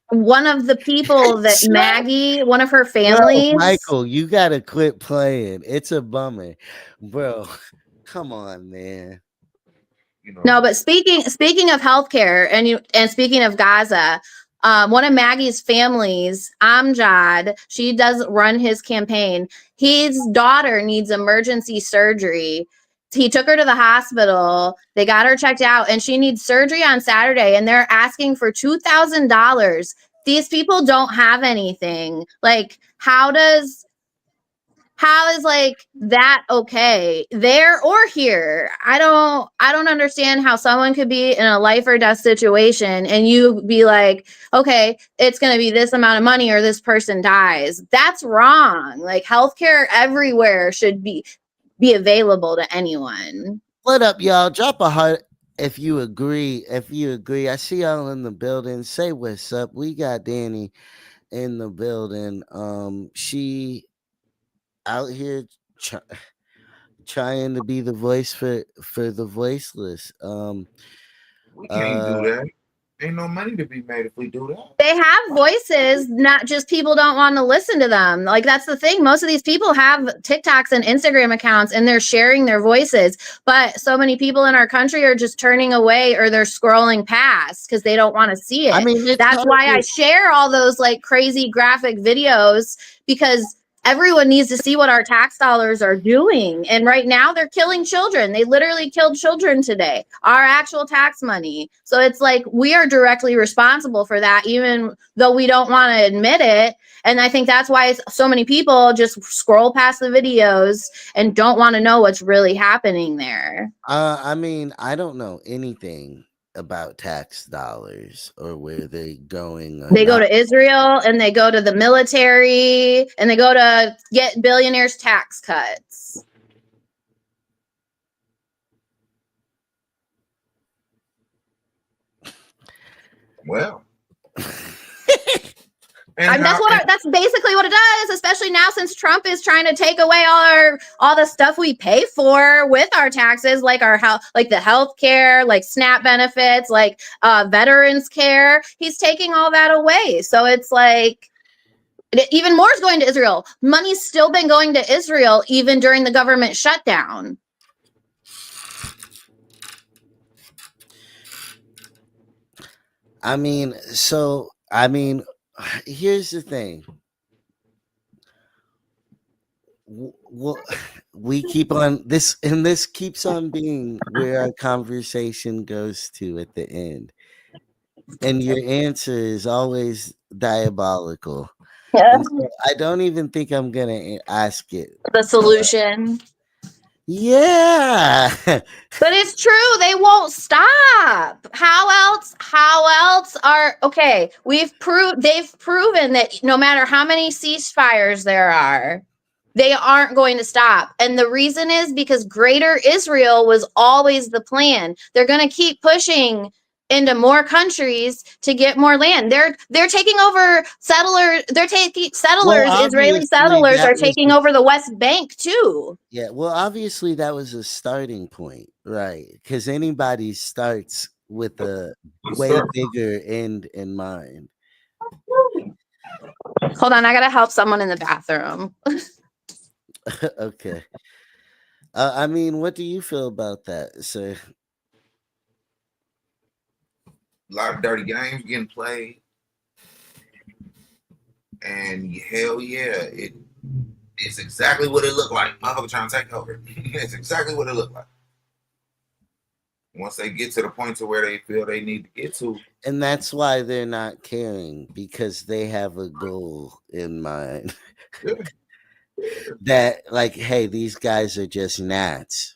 one of the people that Maggie, one of her families. Michael, you gotta quit playing. It's a bummer, bro. Come on, man. No, but speaking of healthcare and speaking of Gaza, one of Maggie's families, Amjad, she does run his campaign. His daughter needs emergency surgery. He took her to the hospital. They got her checked out, and she needs surgery on Saturday, and they're asking for $2,000. These people don't have anything. Like, how is like that okay there or here? I don't understand how someone could be in a life or death situation and you be like, okay, it's going to be this amount of money or this person dies. That's wrong. Like, healthcare everywhere should be available to anyone. What up, y'all? Drop a heart if you agree. I see y'all in the building. Say what's up. We got Danny in the building. She out here trying to be the voice for the voiceless. We can't do that. Ain't no money to be made if we do that. They have voices, not just people don't want to listen to them. Like, that's the thing. Most of these people have TikToks and Instagram accounts and they're sharing their voices. But so many people in our country are just turning away or they're scrolling past because they don't want to see it. I mean, that's why I share all those like crazy graphic videos, because everyone needs to see what our tax dollars are doing. And right now they're killing children. They literally killed children today, our actual tax money. So it's like, we are directly responsible for that, even though we don't want to admit it. And I think that's why so many people just scroll past the videos and don't want to know what's really happening there. I mean, I don't know anything about tax dollars or where they're going. They go to Israel and they go to the military and they go to get billionaires' tax cuts. Well, that's basically what it does, especially now since Trump is trying to take away all the stuff we pay for with our taxes, like our health, like the health care, like SNAP benefits, like veterans care. He's taking all that away. So it's like even more is going to Israel. Money's still been going to Israel even during the government shutdown. I mean, so I mean, here's the thing. Well, we keep on this, and this keeps on being where our conversation goes to at the end. And your answer is always diabolical. Yeah. And so I don't even think I'm gonna ask it. The solution. Yeah. But it's true, they won't stop. How else are okay, they've proven that no matter how many ceasefires there are, they aren't going to stop. And the reason is because greater Israel was always the plan. They're going to keep pushing into more countries to get more land. They're taking over settlers. They're taking Well, settlers. Israeli obviously settlers that are was taking over the West Bank too. yeah, well, obviously that was a starting point, right? Because anybody starts with a way bigger end in mind. Hold on, I gotta help someone in the bathroom. Okay. I mean, what do you feel about that, sir? A lot of dirty games getting played, and hell yeah, it's exactly what it looked like. Motherfucker trying to take over. It's exactly what it looked like. Once they get to the point to where they feel they need to get to, And that's why they're not caring, because they have a goal in mind. yeah, That, like, hey, these guys are just gnats.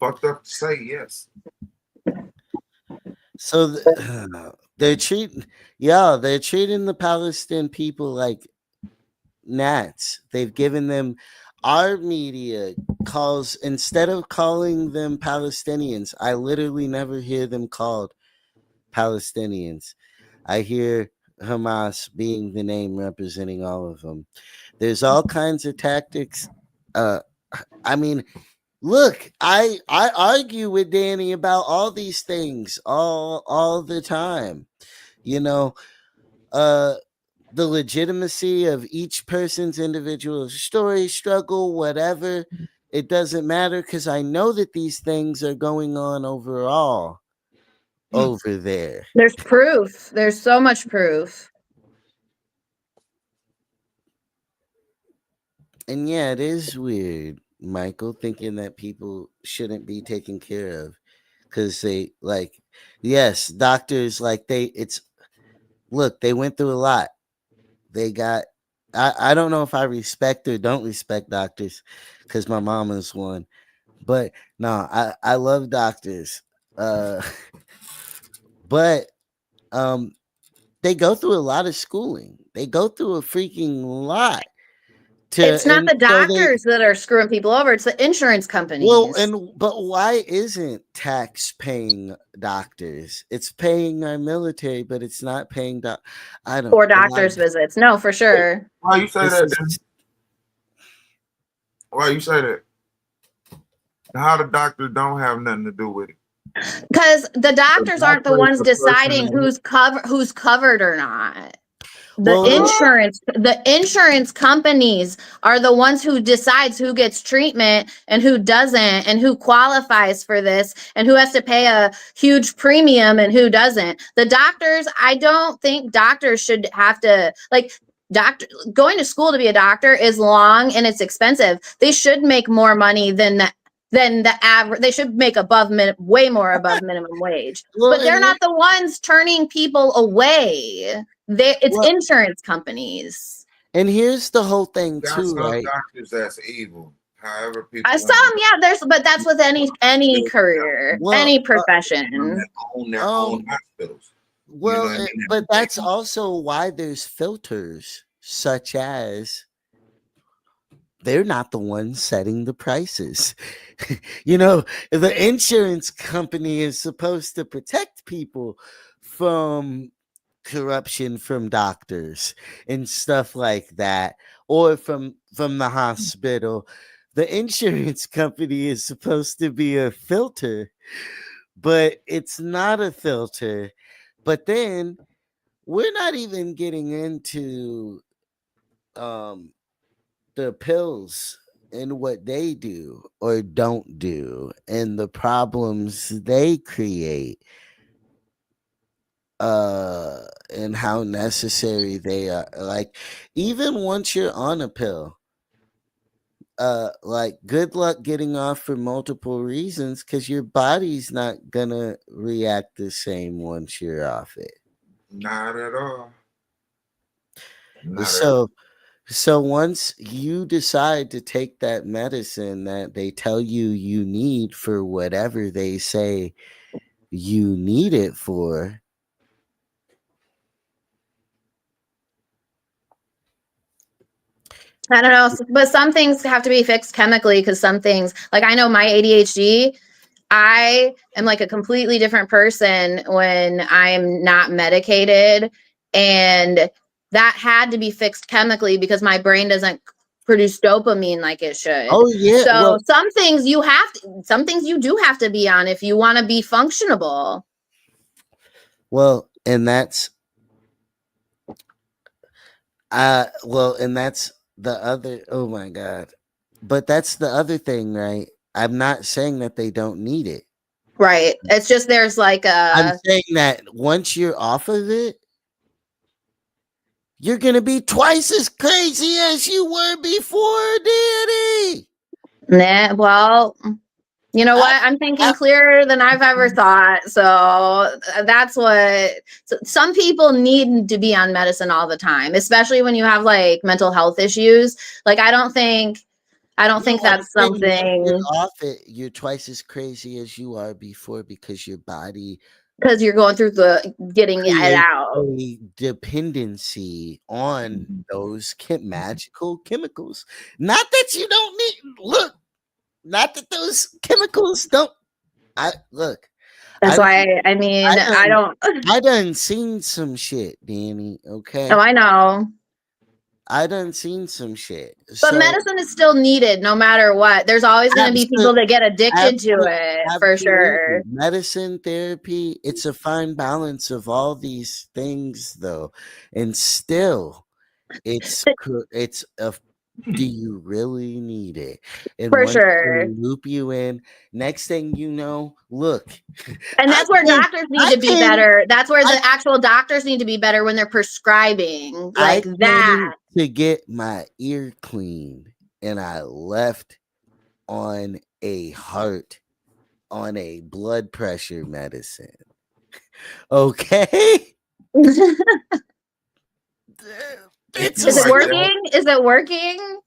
fucked up to say yes. So they're treating the Palestinian people like gnats. They've given them, our media calls, instead of calling them Palestinians, I literally never hear them called Palestinians. I hear Hamas being the name representing all of them. There's all kinds of tactics. I mean, look, I argue with Danny about all these things all the time. You know, uh the legitimacy of each person's individual story, struggle, whatever. It doesn't matter, because I know that these things are going on overall over there. There's proof. There's so much proof. And yeah, it is weird, Michael, thinking that people shouldn't be taken care of because they like, yes, doctors, like, it's, look, they went through a lot. They got, I don't know if I respect or don't respect doctors because my mom is one, but no, I love doctors. Uh, but they go through a lot of schooling. They go through a freaking lot It's not and the so they, doctors that are screwing people over, it's the insurance well, companies. but why isn't tax paying doctors? It's paying our military, but it's not paying I don't. For doctors' visits. No, for sure. Why you say This that? is, Why you say that? How the doctor don't have nothing to do with it? Because the doctors aren't the doctor is ones the person deciding that- who's covered or not. The well, insurance companies are the ones who decides who gets treatment and who doesn't, and who qualifies for this and who has to pay a huge premium and who doesn't. The doctors, I don't think doctors should have to, like, doctor going to school to be a doctor is long and it's expensive. They should make more money than the average. They should make way more above minimum wage. well, But they're not the ones turning people away. It's well, insurance companies. and here's the whole thing Got too, some right? doctors that's evil. However, people Some, yeah, but that's with any career, Well, any that profession. own their own hospitals. Well, what I mean? but that's also why there's filters, such as they're not the ones setting the prices. The insurance company is supposed to protect people from corruption from doctors and stuff like that, or from the hospital. The insurance company is supposed to be a filter, but it's not a filter. But then we're not even getting into um the pills in what they do or don't do and the problems they create, and how necessary they are. Like, even once you're on a pill, like, good luck getting off for multiple reasons, because your body's not gonna react the same once you're off it. Not at all. Not at all. So once you decide to take that medicine that they tell you need for whatever they say you need it for, I don't know, but some things have to be fixed chemically because some things, like I know my ADHD, I am like a completely different person when I'm not medicated. And that had to be fixed chemically because my brain doesn't produce dopamine like it should. oh yeah, So well, some things you do have to be on if you want to be functionable. and that's and that's the other, oh my god. But that's the other thing, right? I'm not saying that they don't need it. Right. It's just there's like I'm a saying that once you're off of it, you're gonna be twice as crazy as you were before, Danny. nah, well, you know I, what? I'm thinking I, clearer than I've ever thought. So that's what some people need to be on medicine all the time, especially when you have like mental health issues. Like I don't think no, I'm that's saying once you're something off it, you're twice as crazy as you are before, because your body because you're going through the getting it creates out. a dependency on those magical chemicals. Not that you don't need, look, not that those chemicals don't. I look. That's I done, why I mean I I done, don't I done seen some shit, Danny. oh Okay, I know. I done seen some shit. But So medicine is still needed no matter what. There's always going to be people absolutely, that get addicted to it for absolutely, sure. medicine, therapy. It's a fine balance of all these things, though, and still, it's a. Do you really need it? And For once sure. they loop you in, next thing you know, look, And I that's where came, doctors need I to be came, better. That's where I the actual doctors need to be better when they're prescribing I like came that. to get my ear cleaned, and I left on a heart, on a blood pressure medicine. Okay? Is It's You a it like simple, that? working? Is it working?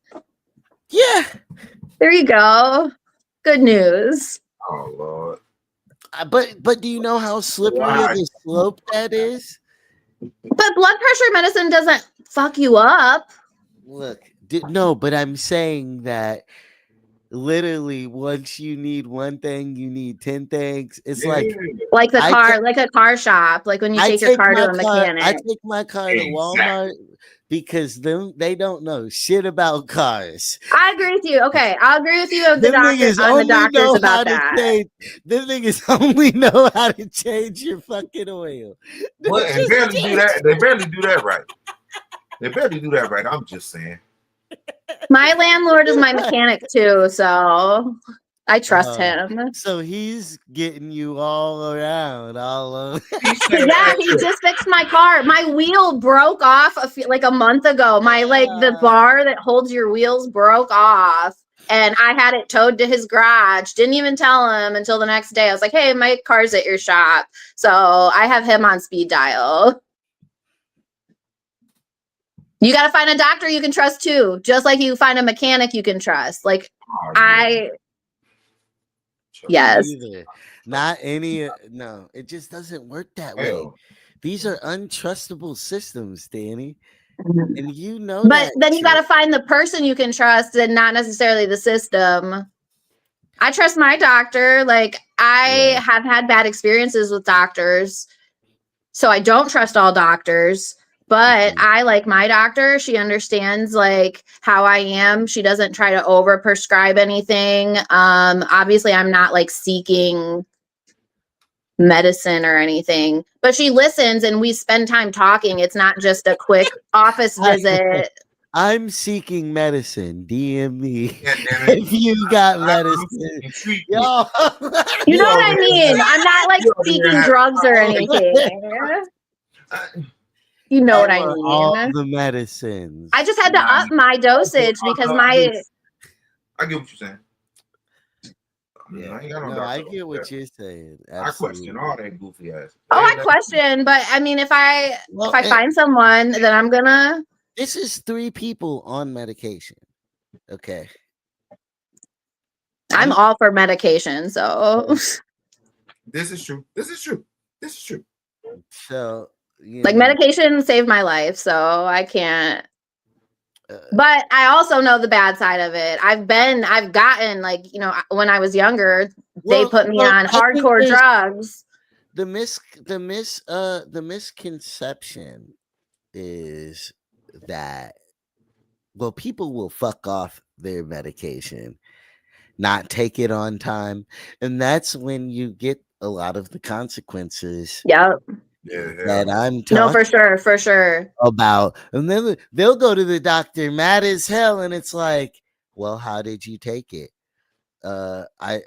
yeah. There you go. Good news. Oh Lord. But do you know how slippery of Why? a slope that is? But blood pressure medicine doesn't fuck you up. Look, no, but I'm saying that literally once you need one thing, you need 10 things. It's Yeah. like Like the I car, like a car shop, like when you take your car to a I mechanic. take my car to Walmart, Exactly. because they don't know shit about cars. I agree with you. Okay, I'll agree with you with the Them doctor niggas on the only doctors know how about to that. change. Them niggas only know how to change your fucking oil. Well, Don't and just barely do change. that. They barely do that right. They barely do that right. I'm just saying. My landlord is my mechanic too, so I trust him. So he's getting you all around, all over. He said Yeah, that he too. just fixed my car. My wheel broke off like a month ago. My like the bar that holds your wheels broke off. And I had it towed to his garage. Didn't even tell him until the next day. I was like, hey, my car's at your shop. So I have him on speed dial. You got to find a doctor you can trust too. Just like you find a mechanic you can trust. Like Oh, I, yeah. yes. Either. Not any. No, it just doesn't work that way. Hell. These are untrustable systems, Danny, and you know But that then you got shit. to find the person you can trust and not necessarily the system. I trust my doctor. Like I Yeah. have had bad experiences with doctors. So I don't trust all doctors, but Mhm. I like my doctor. She understands like how I am. She doesn't try to over prescribe anything. Obviously I'm not like seeking medicine or anything, but she listens and we spend time talking. It's not just a quick office visit. I'm seeking medicine. DM me Yeah, damn it. if you got I'm medicine. seeking treatment. Yo. You know You what over I here mean? having, I'm not like you over here seeking having drugs or anything. You know I what I want all mean? the medicines. I just had to nah, up my dosage because my I get what you're saying. Yeah. I ain't got no No, I doctor. get what you're saying. I question Absolutely. all that goofy ass. I question, but I mean if I Well, find someone, then I'm gonna this is 3 people on medication. Okay. I'm all for medication, so This is true. This is true. This is true. So, you like know, medication saved my life, so I can't. uh, But I also know the bad side of it. I've gotten like, when I was younger, they put me on I think hardcore there's drugs. the misconception is that people will fuck off their medication, not take it on time, and that's when you get a lot of the consequences Yep. that I'm No, for talking sure, for sure. about. And then they'll go to the doctor mad as hell, and it's like, well, how did you take it? I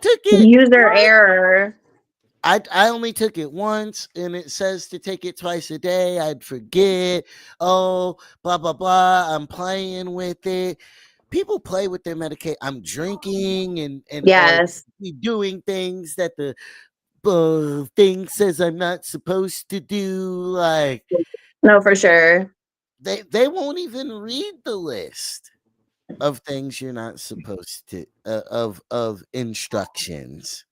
took it. User error. I only took it once, and it says to take it twice a day. I'd forget. Oh, blah blah blah. I'm playing with it. People play with their medication. I'm drinking and or Yes. doing things that the thing says I'm not supposed to do. Like No, for sure. they won't even read the list of things you're not supposed to of instructions.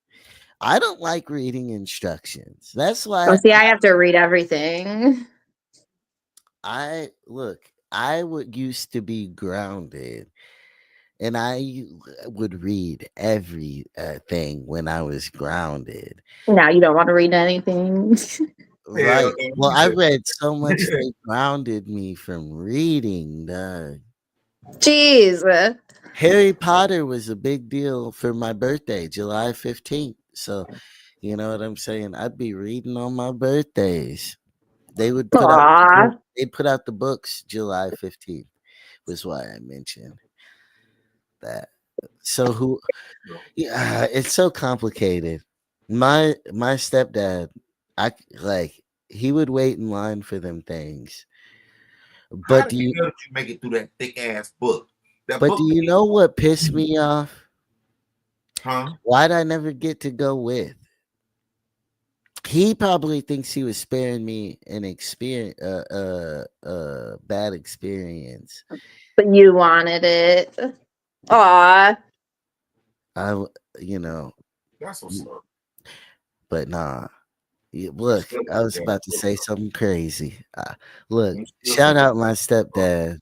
I don't like reading instructions. That's Oh, why see, I have to read everything. I would used to be grounded, and I would read every thing when I was grounded. Now you don't want to read anything. Right. Well, I read so much they grounded me from reading. Jeez. Harry Potter was a big deal for my birthday, July 15th. So, you know what I'm saying? I'd be reading on my birthdays. They would put out Aw. they'd put out the books July 15th, was why I mentioned that. So yeah, it's so complicated. My stepdad, I like he would wait in line for them things. How But did do you you know that you make it through that thick ass book? That but do book, you know what pissed me off? huh? Why'd I never get to go with? He probably thinks he was sparing me an experience, bad experience. But you wanted it. Aw. I, you know, That's what's up. but nah. Look, Shit I like was that. about to say something crazy. Look, You still shout some- out my stepdad.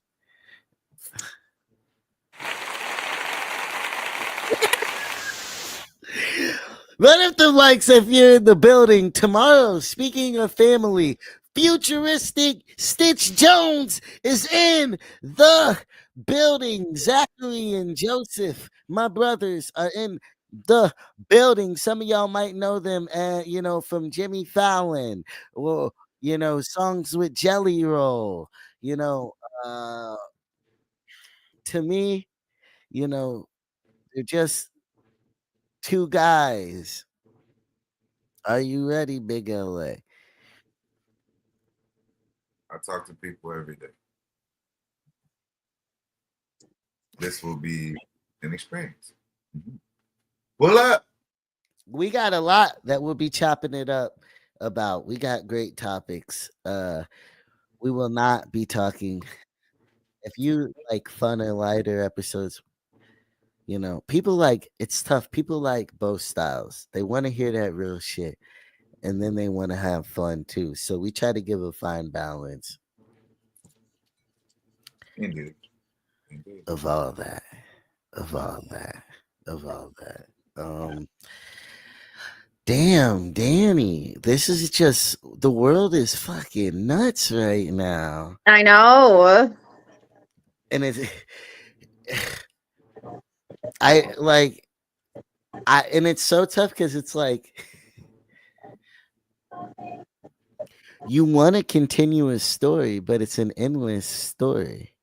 Run up the likes if you're in the building tomorrow. Speaking of family, futuristic Stitch Jones is in the building. Zachary and Joseph, my brothers, are in the building. Some of y'all might know them, from Jimmy Fallon, or songs with Jelly Roll. You know, uh, to me, you know, they're just 2 guys. Are you ready, Big LA? I talk to people every day. This will be an experience. Pull up. We got a lot that we'll be chopping it up about. We got great topics. We will not be talking. If you like fun or lighter episodes, people like it's tough. People like both styles. They want to hear that real shit, and then they want to have fun too. So we try to give a fine balance Indeed. Indeed. of all that, of all that, of all that. Damn, Danny, this is just the world is fucking nuts right now. I know. And it's I like and it's so tough because it's like you want a continuous story, but it's an endless story.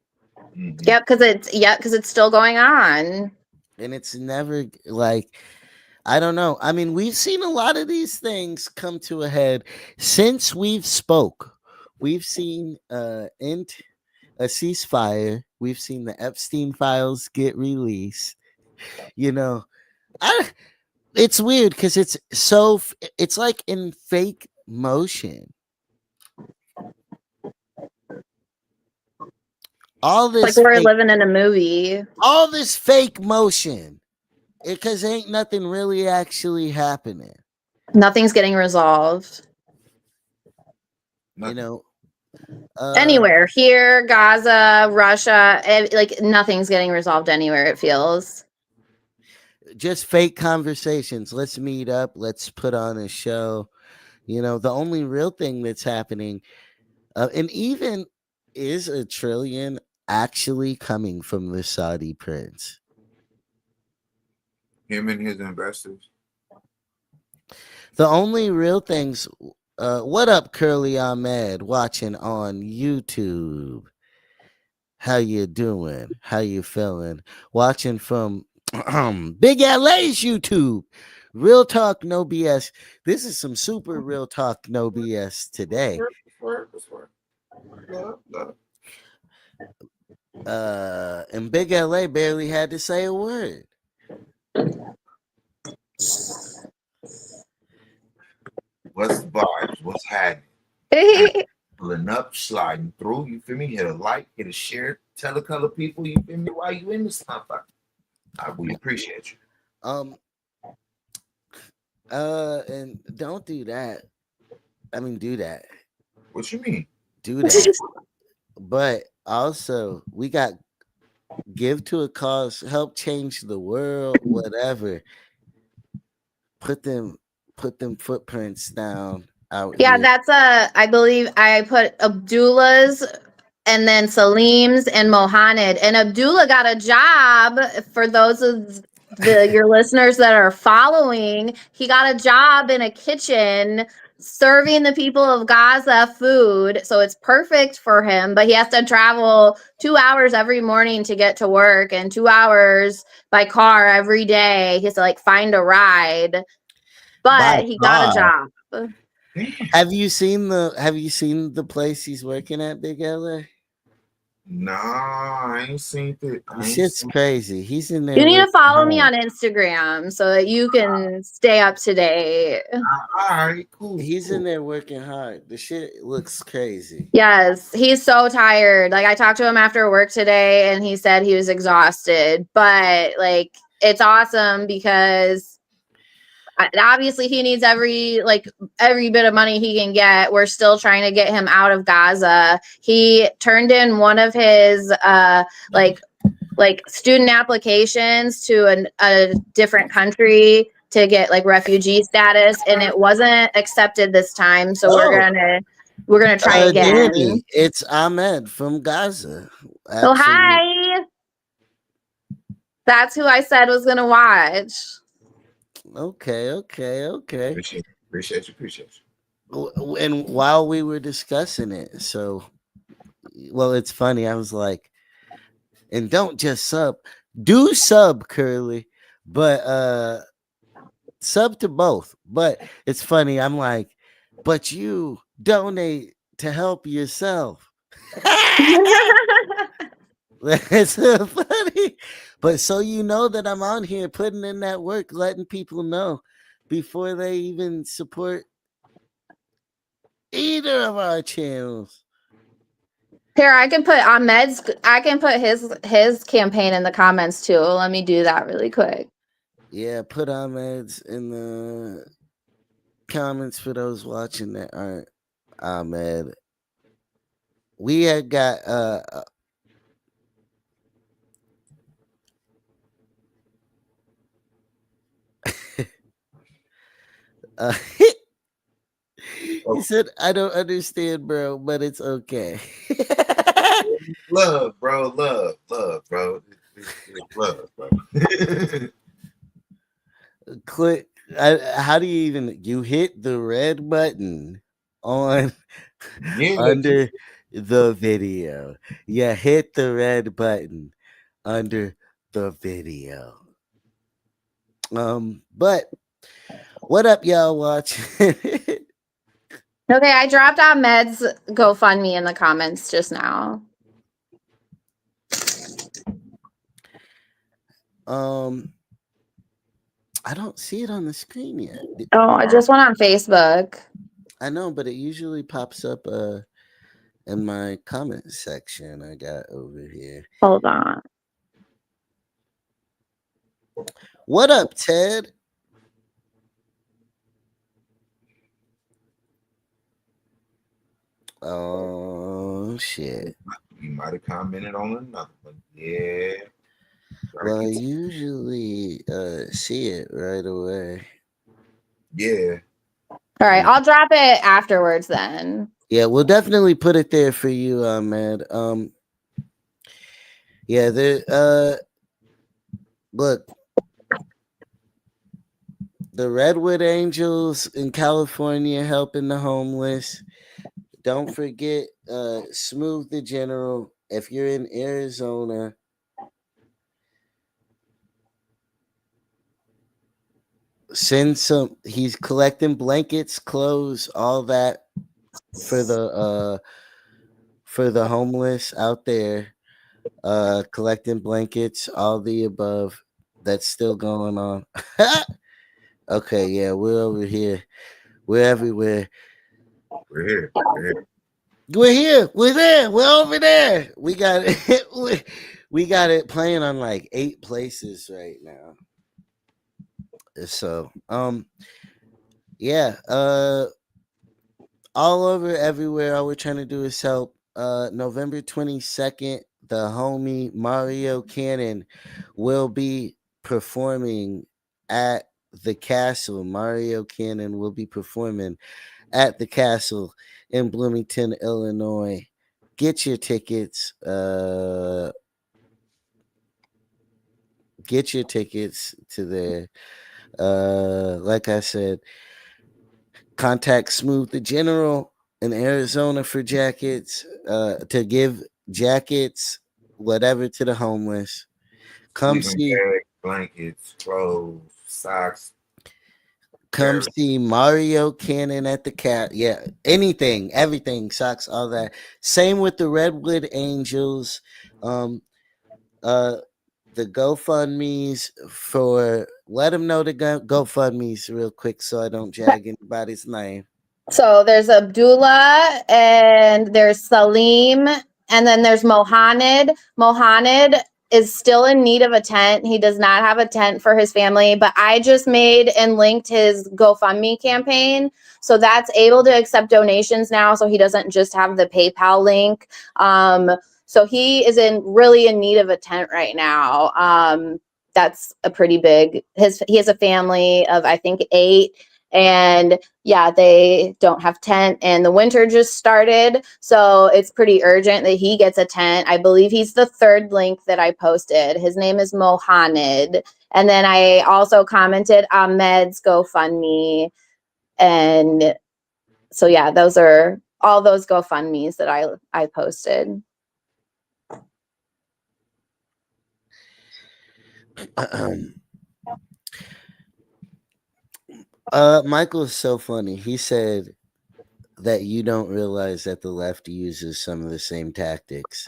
Mhm. Yep, because it's still going on. And it's never like, I don't know. I mean, we've seen a lot of these things come to a head since we've spoke. We've seen end a ceasefire. We've seen the Epstein files get released. You know, I it's weird because it's like in fake motion. All It's like this we're fake, living in a movie. all this fake motion. Because ain't nothing really actually happening. Nothing's getting resolved. You Nothing. know, Anywhere here, Gaza, Russia, like nothing's getting resolved anywhere. It feels. just fake conversations. Let's meet up. Let's put on a show. You know, the only real thing that's happening, and even is a trillion actually coming from the Saudi prince? Him and his investors. The only real things. What up, Curly Ahmed, watching on YouTube? How you doing? How you feeling? Watching from Big LA's YouTube. Real talk, no BS. This is some super real talk, no BS today. Word. Love. And Big LA barely had to say a word. What's the vibes? What's happening? Pulling up, sliding through. You feel me? Hit a like, hit a share, tell a couple people. You feel me? Why you in this motherfucker? We appreciate you. And don't do that. I mean, do that. What you mean? Do that. But also, we got give to a cause, help change the world, whatever. Put them footprints down out Yeah, here. that's I believe I put Abdullah's and then Salim's and Mohanad. And Abdullah got a job for those of your listeners that are following. He got a job in a kitchen serving the people of Gaza food. So it's perfect for him, but he has to travel 2 hours every morning to get to work and 2 hours by car every day. He has to like find a ride. By But he got a job. Have you seen the place he's working at, Big LA? Nah, I ain't seen it. The shit's crazy. He's in there. You need to working follow me hard. on Instagram so that you can stay up to date. All right, cool. He's in there working hard. The shit looks crazy. Yes, he's so tired. Like I talked to him after work today and he said he was exhausted, but like it's awesome because obviously he needs every bit of money he can get. We're still trying to get him out of Gaza. He turned in one of his like student applications to a different country to get like refugee status, and it wasn't accepted this time. So we're gonna try again. Danny, it's Ahmed from Gaza. So hi. That's who I said was gonna watch. Okay. Appreciate you. And while we were discussing it, so well, it's funny. I was like, and don't just sub, do sub, Curly, but sub to both. But it's funny. I'm like, but you donate to help yourself. That's so funny. But so you know that I'm on here putting in that work, letting people know before they even support either of our channels. Here, I can put his campaign in the comments too. Let me do that really quick. Yeah, put Ahmed's in the comments for those watching that aren't Ahmed. We had got he said, I don't understand, bro, but it's okay. Love, bro. Love, bro. Love, bro. Click. How do you hit the red button on under the video. Yeah, hit the red button under the video. But what up, y'all watching? Okay, I dropped Ahmed's GoFundMe in the comments just now. I don't see it on the screen yet. Oh, I just went on Facebook. I know, but it usually pops up in my comment section I got over here. Hold on. What up, Ted? Oh shit. You might have commented on another one. Yeah. Well, I usually see it right away. Yeah. All right, I'll drop it afterwards then. Yeah, we'll definitely put it there for you, Ahmed. Yeah, look, the Redwood Angels in California helping the homeless. Don't forget, Smooth the General. If you're in Arizona, send some. He's collecting blankets, clothes, all that for the homeless out there. Collecting blankets, all the above. That's still going on. Okay, yeah, we're over here. We're everywhere. We're here. We're here. We're here. We're there. We're over there. We got it. We got it playing on like 8 places right now. So, yeah, all over, everywhere. All we're trying to do is help. November 22nd, the homie Mario Cannon will be performing at the Castle. Mario Cannon will be performing at the Castle in Bloomington, Illinois. Get your tickets. Get your tickets to there. Like I said, contact Smooth the General in Arizona for jackets. To give jackets, whatever, to the homeless. Come see bags, blankets, clothes, socks. Come see Mario Cannon at the cat. Yeah, anything, everything, socks, all that. Same with the Redwood Angels. The GoFundMe's for, let them know the GoFundMe's real quick so I don't jag anybody's name. So there's Abdullah and there's Salim and then there's Mohaned. Mohaned is still in need of a tent. He does not have a tent for his family, but I just made and linked his GoFundMe campaign. So that's able to accept donations now. So he doesn't just have the PayPal link. So he is really in need of a tent right now. That's a pretty big, he has a family of, I think, 8. And yeah, they don't have tent and the winter just started. So it's pretty urgent that he gets a tent. I believe he's the 3rd link that I posted. His name is Mohaned. And then I also commented Ahmed's GoFundMe. And so, yeah, those are all those GoFundMes that I posted. Michael is so funny. He said that you don't realize that the left uses some of the same tactics.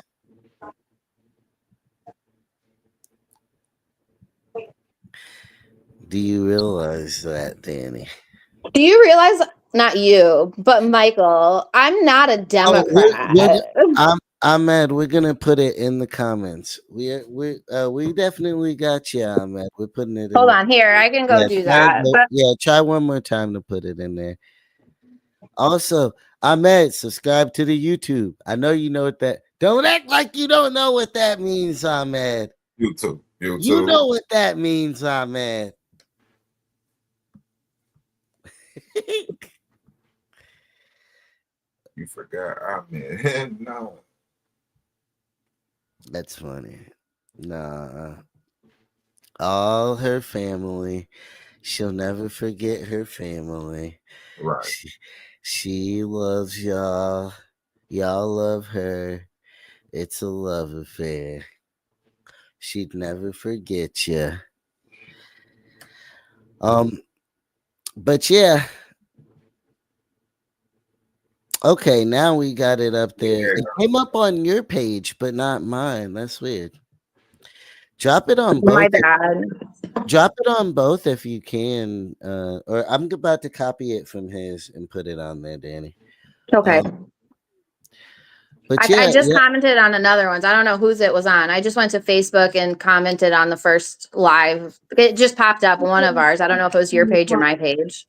Do you realize that, Danny? Do you realize, not you, but Michael, I'm not a Democrat. Ahmed, we're gonna put it in the comments. We definitely got you, Ahmed. We're putting it. Hold on, here I can go do that. Yeah, try one more time to put it in there. Also, Ahmed, subscribe to the YouTube. I know you know what that. Don't act like you don't know what that means, Ahmed. YouTube. You know what that means, Ahmed. You forgot Ahmed. No. That's funny. Nah. All her family. She'll never forget her family. Right. She loves y'all. Y'all love her. It's a love affair. She'd never forget you. But yeah. Okay, now we got it up there. It came up on your page, but not mine. That's weird. Drop it on both. My bad. Drop it on both if you can. Or I'm about to copy it from his and put it on there, Danny. Okay. But I just commented on another ones. I don't know whose it was on. I just went to Facebook and commented on the first live. It just popped up one of ours. I don't know if it was your page or my page.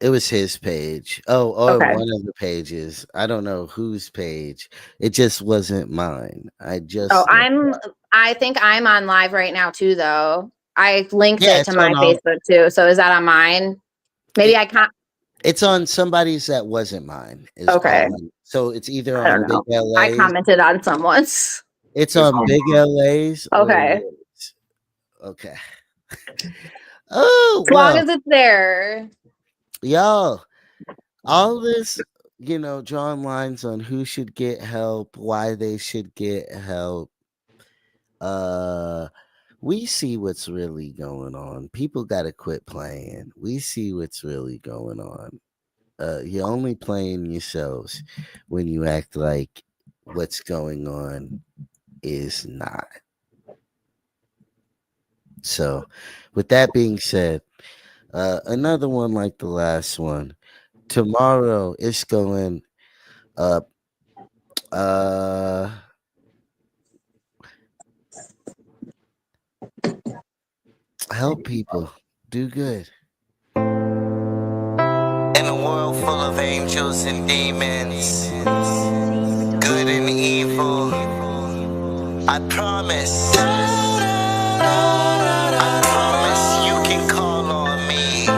It was his page. Oh, or Okay. one of the pages. I don't know whose page. It just wasn't mine. I think I'm on live right now too, though. I linked it to it's my on Facebook too. So is that on mine? Maybe I can't. It's on somebody's that wasn't mine. Okay. So it's either I on don't Big know. LA. I commented on someone's. It's on Big LA's. Okay. Okay. Oh, as long as it's there. Y'all, all this, drawing lines on who should get help, why they should get help. We see what's really going on. People gotta quit playing. We see what's really going on. You're only playing yourselves when you act like what's going on is not. So, with that being said, another one like the last one. Tomorrow it's going up. Help people. Do good. In a world full of angels and demons, good and evil, I promise you can call on me,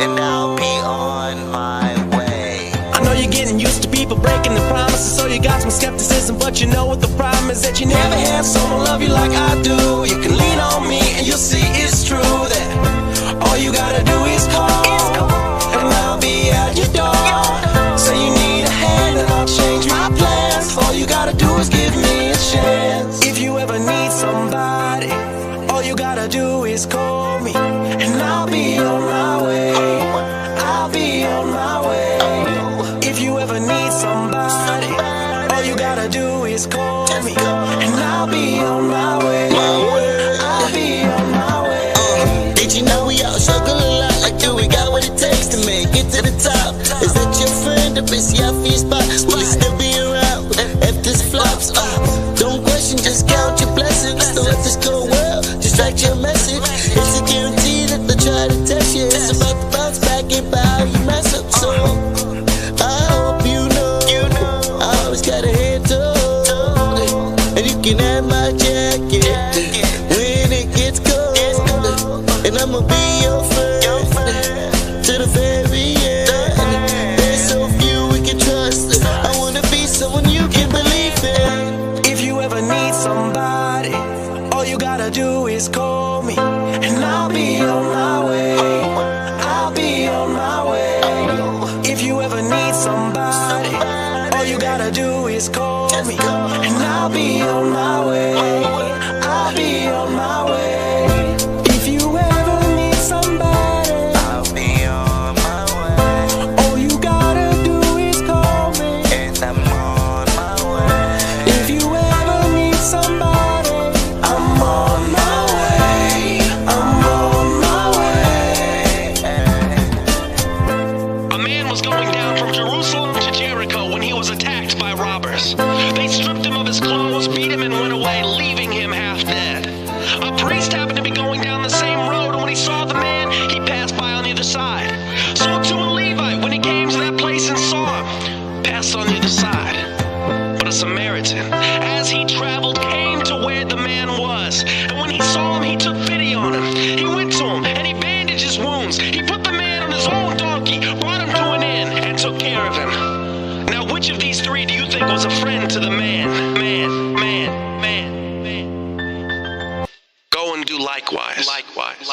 and I'll be on my way. I know you're getting used to people breaking the promises, so you got some skepticism, but you know what the problem is, that you never had someone love you like I do. You can lean on me and you'll see it's true that all you gotta do is call, and I'll be at your door. Say you need a hand and I'll change my plans. All you gotta do is give me a chance. If you ever need somebody, all you gotta do is call me, and I'll be on my way. I'll be on my way. If you ever need somebody, all you gotta do is call me, and I'll be on my way. I'll be on my way. Did you know we all struggle a lot? Like, do we got what it takes to make it to the top? Is that your friend up? Is he off your spot? Will he still be around if this flops? Don't question, just count your blessings. Don't let this go well, distract your message. It's a guarantee that they'll try to test you. It's about to bounce back and by how you mess up. So I hope you know I always got a hand up, and you can have my jacket when it gets cold, and I'ma be your friend to the very end. There's so few we can trust. I wanna be someone you can believe in. If you ever need somebody, all you gotta do is call me, and I'll be on my way. I'll be on my way. If you ever need somebody, all you gotta do is call me, and I'll be on my way. I'll be on my way. If you ever need somebody, I'll be on my way, all you gotta do is call me, and I'm on my way. if you ever need somebody, I'm on my way. I'm on my way. A man was going down from Jerusalem to Jericho when he was attacked by robbers. They stripped him of his clothes, beat him, and went away, leaving him half dead. A priest happened to be going down the same road, and when he saw the man, he passed by on either side. So too a Levite, when he came to that place and saw him, passed on either side. But a Samaritan, as he traveled, came to where the man was. And when he saw him, he took pity on him. He went to him, and he bandaged his wounds. He put the man on his own donkey, brought him to an inn, and took care of him. Now, which of these three do you think was a friend to the man? Man. Go and do likewise. Likewise.